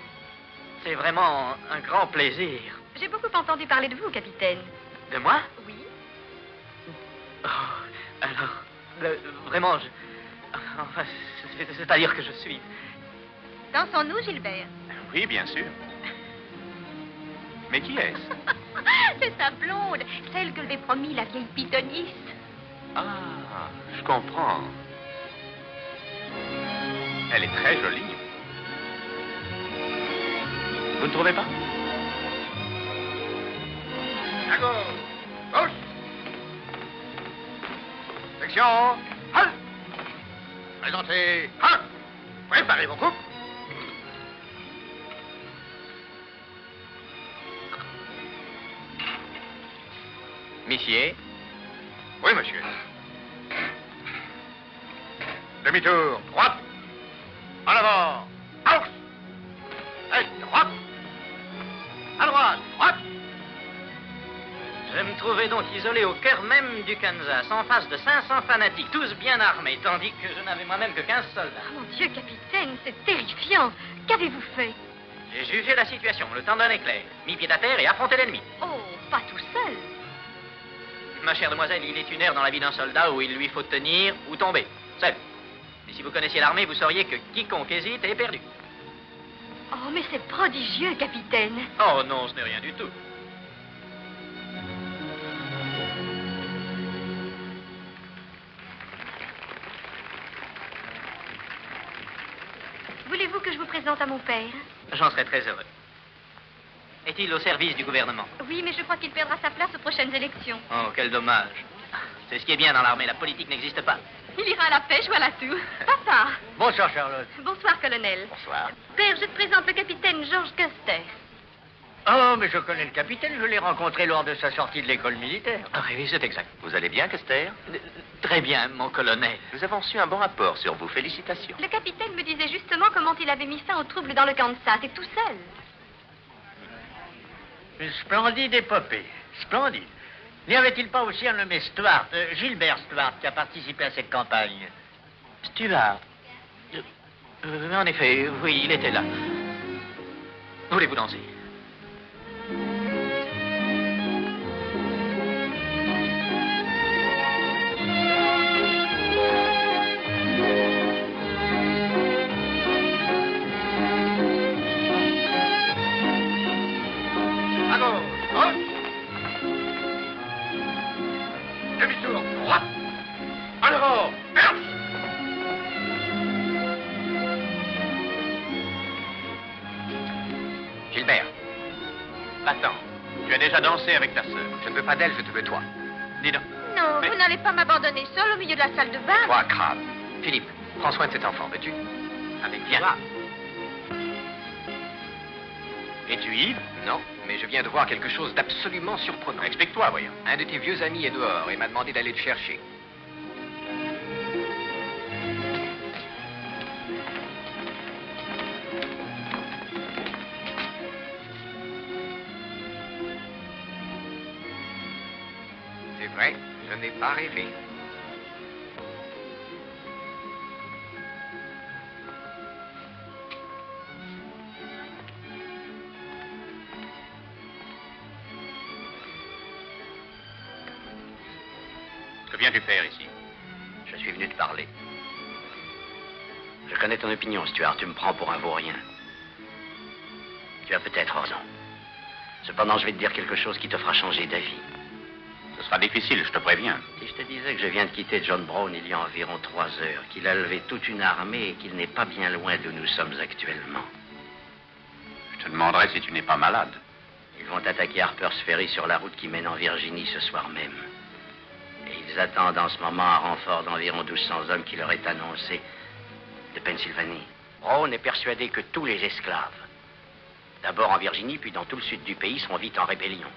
C'est vraiment un grand plaisir. J'ai beaucoup entendu parler de vous, capitaine. De moi? Oui. Oh, alors, vraiment, enfin, c'est-à-dire que je suis... Dansons-nous, Gilbert? Oui, bien sûr. Mais qui est-ce? C'est sa blonde, celle que lui ai promis, la vieille pythoniste. Ah, je comprends. Elle est très jolie. Vous ne trouvez pas? À gauche. Gauche. Section. Halt. Présentez. Halt. Préparez vos coupes. Monsieur? Oui, monsieur. Demi-tour. Droite. En avant. À gauche. Allez, droite. À droite. Droite. Je me trouvais donc isolé au cœur même du Kansas, en face de 500 fanatiques, tous bien armés, tandis que je n'avais moi-même que 15 soldats. Oh, mon Dieu, capitaine, c'est terrifiant. Qu'avez-vous fait? J'ai jugé la situation, le temps d'un éclair, mis pied à terre et affronté l'ennemi. Oh, pas tout seul. Ma chère demoiselle, il est une heure dans la vie d'un soldat où il lui faut tenir ou tomber, seul. Et si vous connaissiez l'armée, vous sauriez que quiconque hésite est perdu. Oh, mais c'est prodigieux, capitaine. Oh non, ce n'est rien du tout. Voulez-vous que je vous présente à mon père? J'en serais très heureux. Est-il au service du gouvernement? Oui, mais je crois qu'il perdra sa place aux prochaines élections. Oh, quel dommage. C'est ce qui est bien dans l'armée, la politique n'existe pas. Il ira à la pêche ou à la tour. Papa. Bonsoir, Charlotte. Bonsoir, colonel. Bonsoir. Père, je te présente le capitaine Georges Custer. Oh, mais je connais le capitaine, je l'ai rencontré lors de sa sortie de l'école militaire. Ah oui, c'est exact. Vous allez bien, Custer? Très bien, mon colonel. Nous avons reçu un bon rapport sur vous. Félicitations. Le capitaine me disait justement comment il avait mis fin aux troubles dans le Kansas, et tout seul. Une splendide épopée. Splendide. N'y avait-il pas aussi un nommé Stuart, Gilbert Stuart, qui a participé à cette campagne? Stuart. En effet, oui, il était là. Voulez-vous danser? À gauche, gauche. Demi-tour, droite. En avant, marche. Gilbert. Attends. Tu as déjà dansé avec ta sœur. Je ne veux pas d'elle, je te veux toi. Dis donc. Non, vous n'allez pas m'abandonner seul au milieu de la salle de bain. Toi, crabe. Philippe, prends soin de cet enfant, veux-tu? Avec viens. Es-tu ivre? Non, mais je viens de voir quelque chose d'absolument surprenant. Explique-toi, voyons. Un de tes vieux amis est dehors et m'a demandé d'aller le chercher. C'est vrai, je n'ai pas rêvé. Que viens-tu faire ici? Je suis venu te parler. Je connais ton opinion, Stuart. Tu me prends pour un vaurien. Tu as peut-être raison. Cependant, je vais te dire quelque chose qui te fera changer d'avis. Ce sera difficile, je te préviens. Si je te disais que je viens de quitter John Brown il y a environ 3 heures, qu'il a levé toute une armée et qu'il n'est pas bien loin d'où nous sommes actuellement. Je te demanderai si tu n'es pas malade. Ils vont attaquer Harper's Ferry sur la route qui mène en Virginie ce soir même. Et ils attendent en ce moment un renfort d'environ 1200 hommes qui leur est annoncé de Pennsylvanie. Brown est persuadé que tous les esclaves, d'abord en Virginie, puis dans tout le sud du pays, seront vite en rébellion.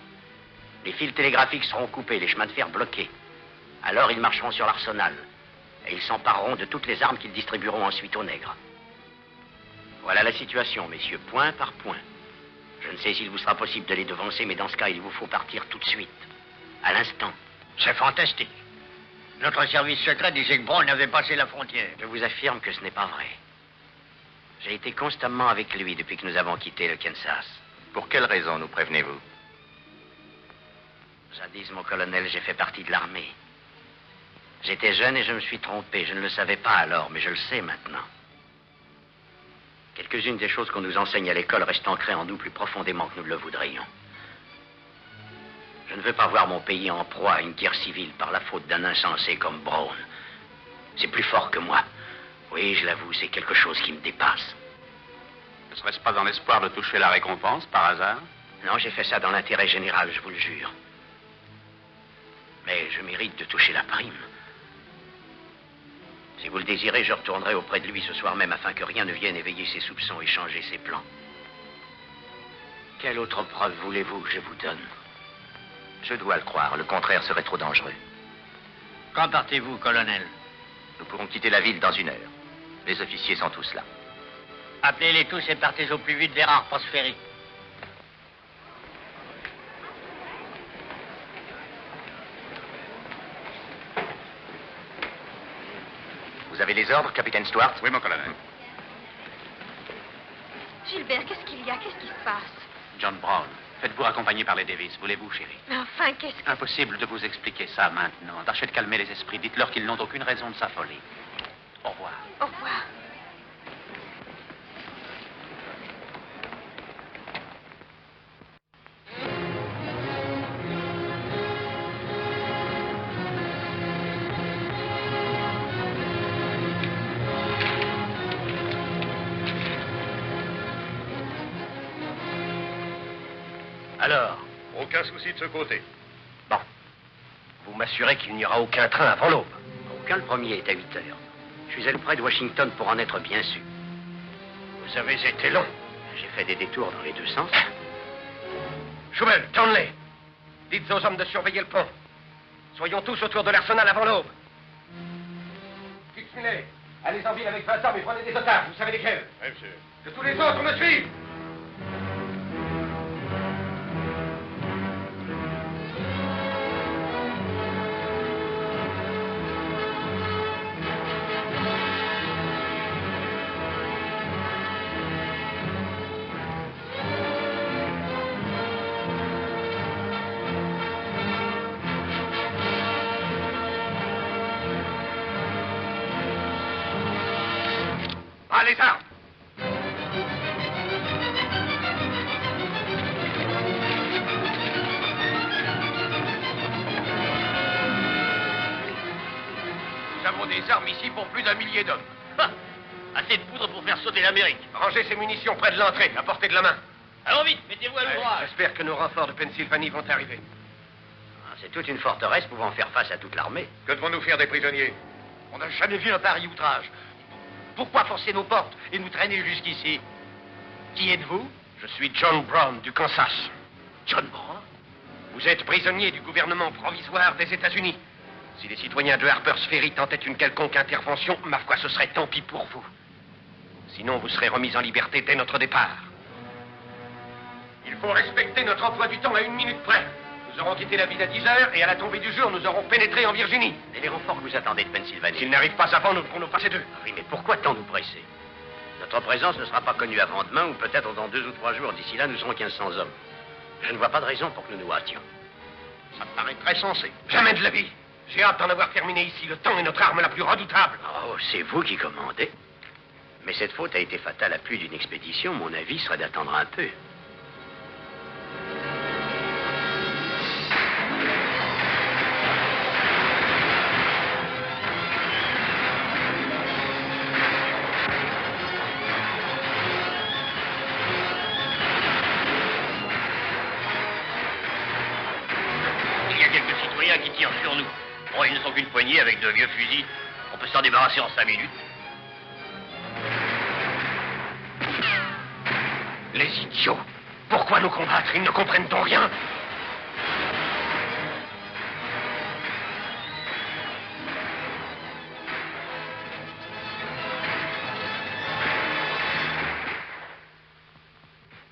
Les fils télégraphiques seront coupés, les chemins de fer bloqués. Alors ils marcheront sur l'arsenal. Et ils s'empareront de toutes les armes qu'ils distribueront ensuite aux nègres. Voilà la situation, messieurs, point par point. Je ne sais s'il vous sera possible de les devancer, mais dans ce cas, il vous faut partir tout de suite. À l'instant. C'est fantastique. Notre service secret disait que Brown avait passé la frontière. Je vous affirme que ce n'est pas vrai. J'ai été constamment avec lui depuis que nous avons quitté le Kansas. Pour quelle raison nous prévenez-vous? Jadis, mon colonel, j'ai fait partie de l'armée. J'étais jeune et je me suis trompé. Je ne le savais pas alors, mais je le sais maintenant. Quelques-unes des choses qu'on nous enseigne à l'école restent ancrées en nous plus profondément que nous le voudrions. Je ne veux pas voir mon pays en proie à une guerre civile par la faute d'un insensé comme Brown. C'est plus fort que moi. Oui, je l'avoue, c'est quelque chose qui me dépasse. Ne serait-ce pas dans l'espoir de toucher la récompense, par hasard? Non, j'ai fait ça dans l'intérêt général, je vous le jure. Mais je mérite de toucher la prime. Si vous le désirez, je retournerai auprès de lui ce soir même afin que rien ne vienne éveiller ses soupçons et changer ses plans. Quelle autre preuve voulez-vous que je vous donne? Je dois le croire, le contraire serait trop dangereux. Quand partez-vous, colonel? Nous pourrons quitter la ville dans 1 heure. Les officiers sont tous là. Appelez-les tous et partez au plus vite vers Harper's Ferry. Vous avez les ordres, capitaine Stuart? Oui, mon colonel. Gilbert, qu'est-ce qu'il y a? Qu'est-ce qui se passe? John Brown, faites-vous accompagner par les Davis, voulez-vous, chérie? Mais enfin, qu'est-ce que... Impossible de vous expliquer ça maintenant. Tâchez de calmer les esprits. Dites-leur qu'ils n'ont aucune raison de s'affoler. Au revoir. Au revoir. Alors? Aucun souci de ce côté. Bon. Vous m'assurez qu'il n'y aura aucun train avant l'aube? bouquin, le premier est à 8 heures. Je suis allé près de Washington pour en être bien sûr. Vous avez été long. J'ai fait des détours dans les deux sens. Schubel, Townley, dites aux hommes de surveiller le pont. Soyons tous autour de l'arsenal avant l'aube. Fixez-les. Allez en ville avec 20 hommes et prenez des otages. Vous savez lesquels? Oui, monsieur. Que tous les autres me suivent. Ah, les armes! Nous avons des armes ici pour plus d'1 millier d'hommes. Assez de poudre pour faire sauter l'Amérique. Rangez ces munitions près de l'entrée, à portée de la main. Allons vite, mettez-vous à l'ouvrage. J'espère que nos renforts de Pennsylvanie vont arriver. C'est toute une forteresse pouvant faire face à toute l'armée. Que devons-nous faire des prisonniers? On n'a jamais vu un pareil outrage. Pourquoi forcer nos portes et nous traîner jusqu'ici? Qui êtes-vous? Je suis John Brown du Kansas. John Brown? Vous êtes prisonnier du gouvernement provisoire des États-Unis. Si les citoyens de Harper's Ferry tentaient une quelconque intervention, ma foi, ce serait tant pis pour vous. Sinon, vous serez remis en liberté dès notre départ. Il faut respecter notre emploi du temps à 1 minute près. Nous aurons quitté la ville à 10 heures et à la tombée du jour, nous aurons pénétré en Virginie. Et les renforts que vous attendez de Pennsylvanie? S'ils n'arrivent pas avant, nous devrons nous passer d'eux. Oui, mais pourquoi tant nous presser? Notre présence ne sera pas connue avant demain ou peut-être dans 2 ou 3 jours. D'ici là, nous serons 1500 hommes. Je ne vois pas de raison pour que nous nous hâtions. Ça me paraît très sensé. Jamais de la vie. J'ai hâte d'en avoir terminé ici. Le temps est notre arme la plus redoutable. Oh, c'est vous qui commandez. Mais cette faute a été fatale à plus d'une expédition. Mon avis serait d'attendre un peu. Il y a quelques citoyens qui tirent sur nous. Bon, ils ne sont qu'une poignée avec de vieux fusils. On peut s'en débarrasser en 5 minutes. Les idiots. Pourquoi nous combattre? Ils ne comprennent donc rien.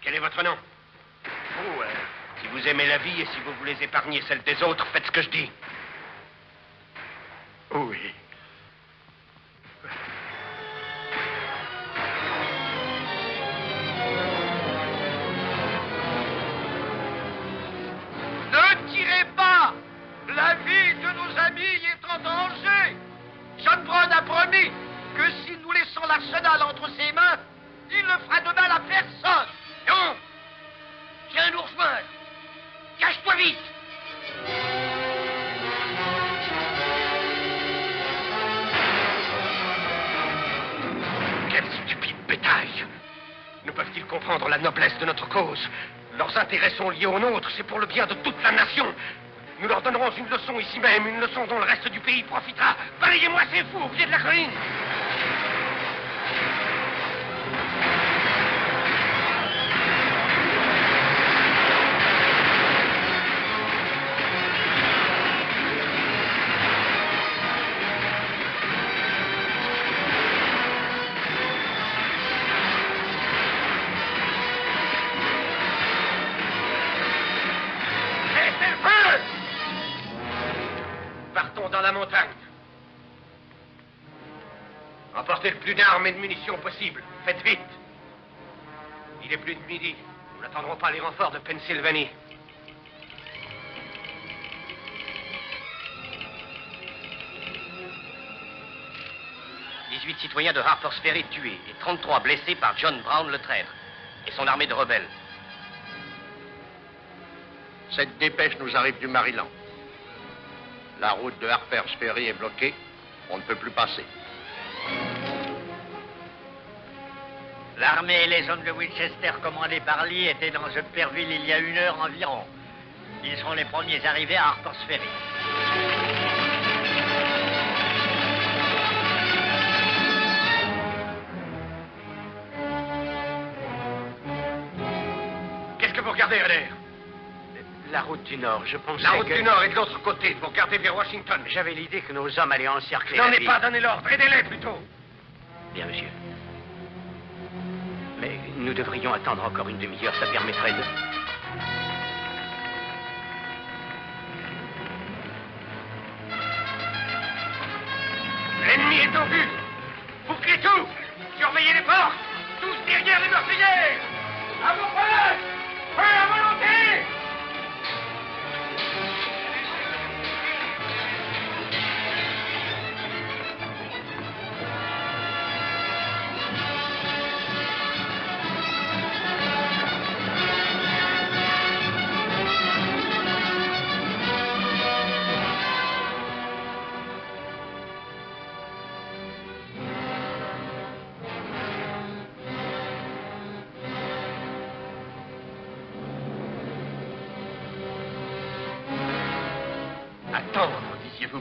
Quel est votre nom? Oh, si vous aimez la vie et si vous voulez épargner celle des autres, faites ce que je dis. Oui. Ne tirez pas! La vie de nos amis est en danger! John Brown a promis que si nous laissons l'arsenal entre ses mains, il ne fera de mal à personne! Non! Viens nous rejoindre! Cache-toi vite! Quel stupide bétail! Ne peuvent-ils comprendre la noblesse de notre cause? Leurs intérêts sont liés aux nôtres, c'est pour le bien de toute la nation. Nous leur donnerons une leçon ici même, une leçon dont le reste du pays profitera. Balayez-moi ces fous au pied de la colline! Partons dans la montagne. Emportez le plus d'armes et de munitions possible. Faites vite. Il est plus de midi. Nous n'attendrons pas les renforts de Pennsylvanie. « 18 citoyens de Harper's Ferry tués et 33 blessés par John Brown le traître et son armée de rebelles. Cette dépêche nous arrive du Maryland. La route de Harper's Ferry est bloquée. On ne peut plus passer. L'armée et les hommes de Winchester commandés par Lee étaient dans Upperville il y a 1 heure environ. Ils sont les premiers arrivés à Harper's Ferry. vous regardez, Adair? La route du Nord, je pensais La route que... du Nord est de l'autre côté. Vous regardez vers Washington. J'avais l'idée que nos hommes allaient encercler Je n'en la ai ville. pas donné l'ordre. Aidez-les plutôt. Bien, monsieur. Mais nous devrions attendre encore une demi-heure, ça permettrait de... L'ennemi est en vue. Bouclez tout. Surveillez les portes. Tous derrière les meurtriers. À vos postes. Feu à volonté. Attendre, disiez-vous?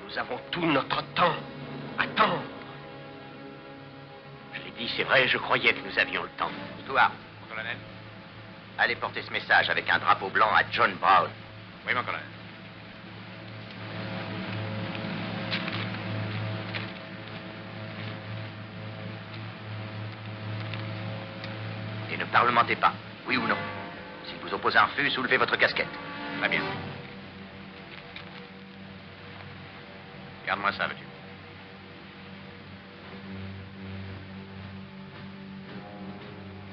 Nous avons tout notre temps. Attendre. Je l'ai dit, c'est vrai, je croyais que nous avions le temps. Stuart, Colonel. allez porter ce message avec un drapeau blanc à John Brown. Oui, mon colonel. Et ne parlementez pas, oui ou non. Si vous opposez un refus, soulevez votre casquette. Très bien. Garde-moi ça, veux-tu?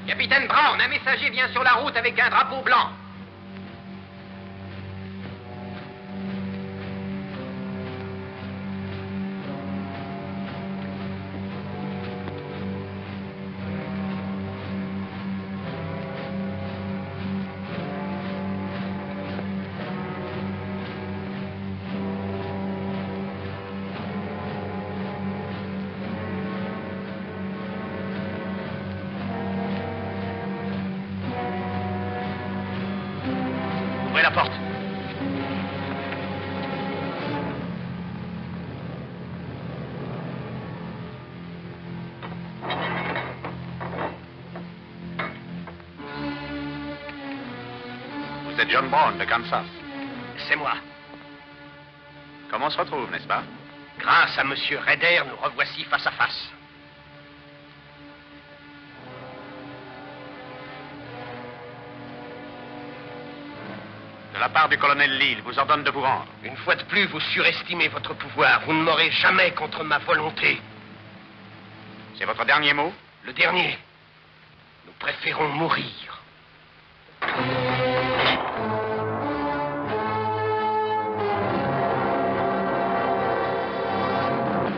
Capitaine Brown, un messager vient sur la route avec un drapeau blanc. Ouvrez la porte. Vous êtes John Brown de Kansas. C'est moi. Comment on se retrouve, n'est-ce pas? Grâce à Monsieur Rader, nous revoici face à face. De la part du colonel Lee, il vous ordonne de vous rendre. Une fois de plus, vous surestimez votre pouvoir. Vous ne m'aurez jamais contre ma volonté. C'est votre dernier mot? Le dernier. Nous préférons mourir.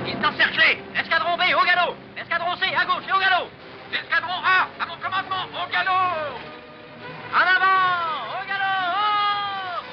Ils sont encerclés. Escadron B, au galop. Escadron C, à gauche et au galop. Escadron A, à mon commandement, au galop. En avant, au galop.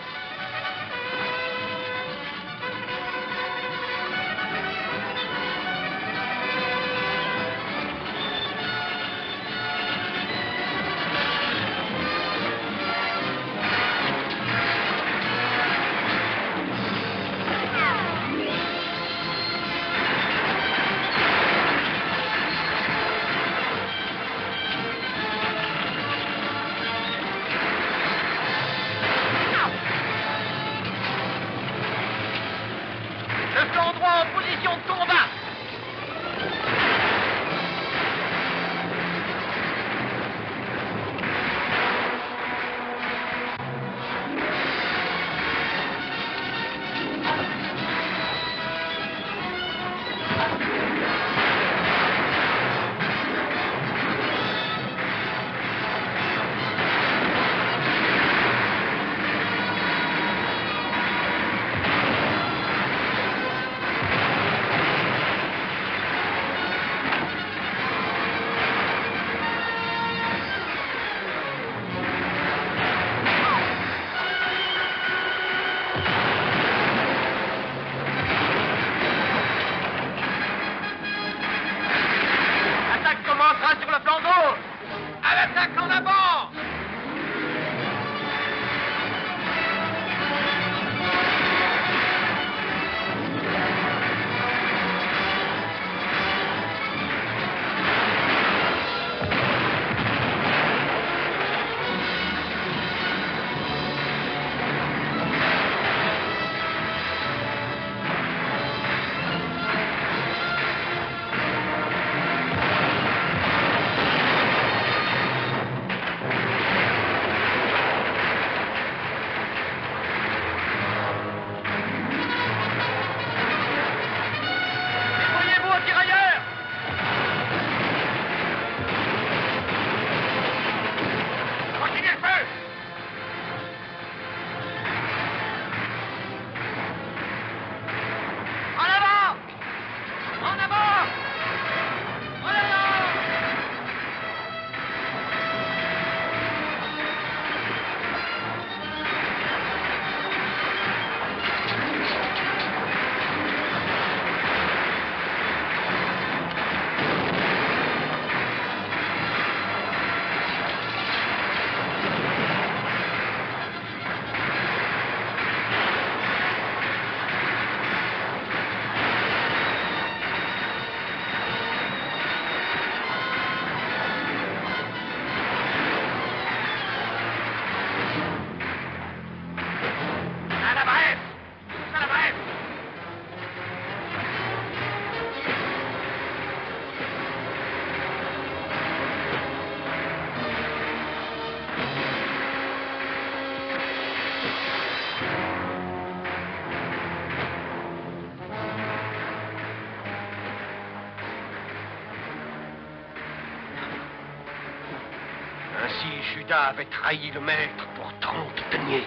si Judas avait trahi le maître pour 30 deniers.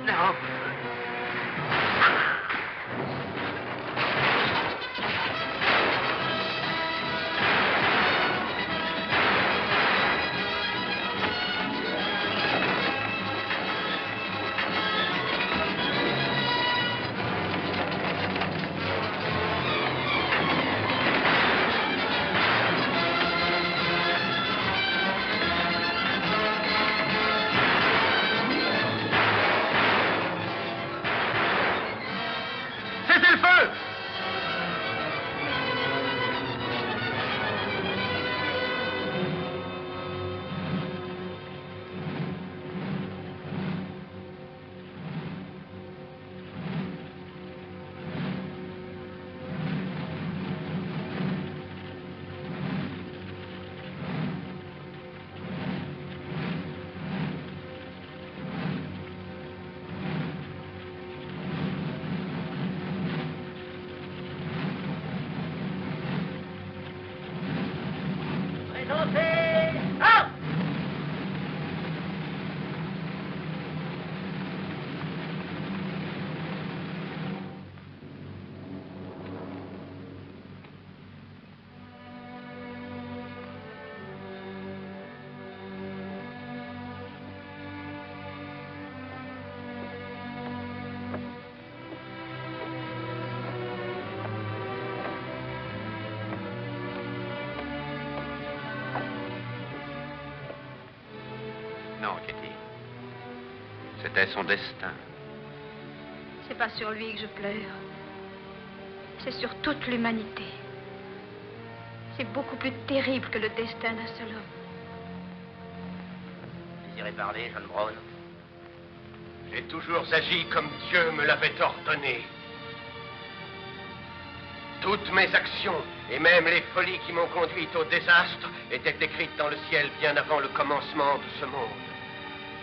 Non. Non, Kitty. C'était son destin. C'est pas sur lui que je pleure. C'est sur toute l'humanité. C'est beaucoup plus terrible que le destin d'un seul homme. Vous désirez parler, John Brown? J'ai toujours agi comme Dieu me l'avait ordonné. Toutes mes actions, et même les folies qui m'ont conduite au désastre, étaient écrites dans le ciel bien avant le commencement de ce monde.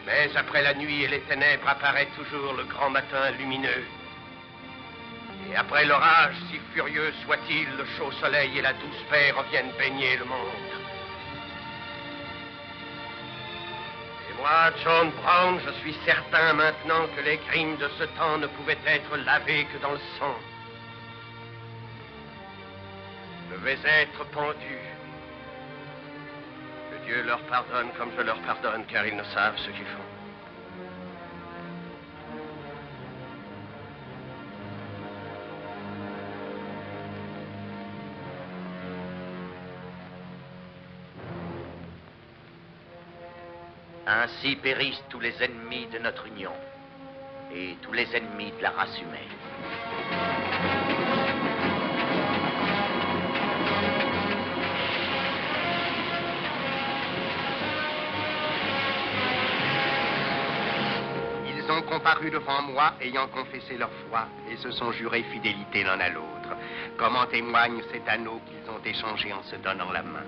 Mais après la nuit et les ténèbres apparaît toujours le grand matin lumineux. Et après l'orage, si furieux soit-il, le chaud soleil et la douce paix reviennent baigner le monde. Et moi, John Brown, je suis certain maintenant que les crimes de ce temps ne pouvaient être lavés que dans le sang. Je vais être pendu. Que Dieu leur pardonne comme je leur pardonne, car ils ne savent ce qu'ils font. Ainsi périssent tous les ennemis de notre union et tous les ennemis de la race humaine. Ils ont comparu devant moi, ayant confessé leur foi, et se sont jurés fidélité l'un à l'autre, comme en témoigne cet anneau qu'ils ont échangé en se donnant la main.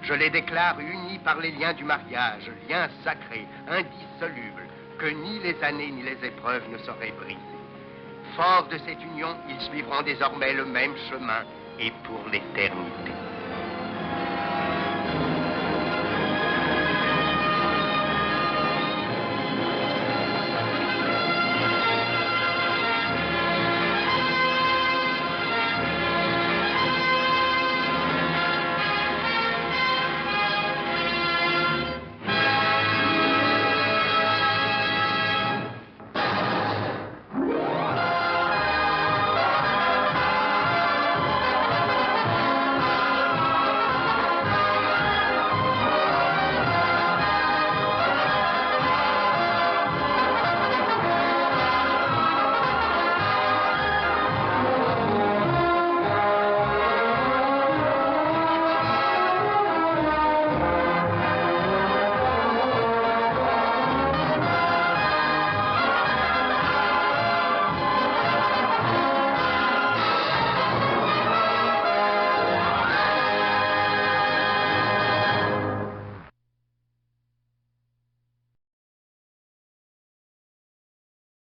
Je les déclare unis par les liens du mariage, liens sacrés, indissolubles, que ni les années ni les épreuves ne sauraient briser. Forts de cette union, ils suivront désormais le même chemin, et pour l'éternité.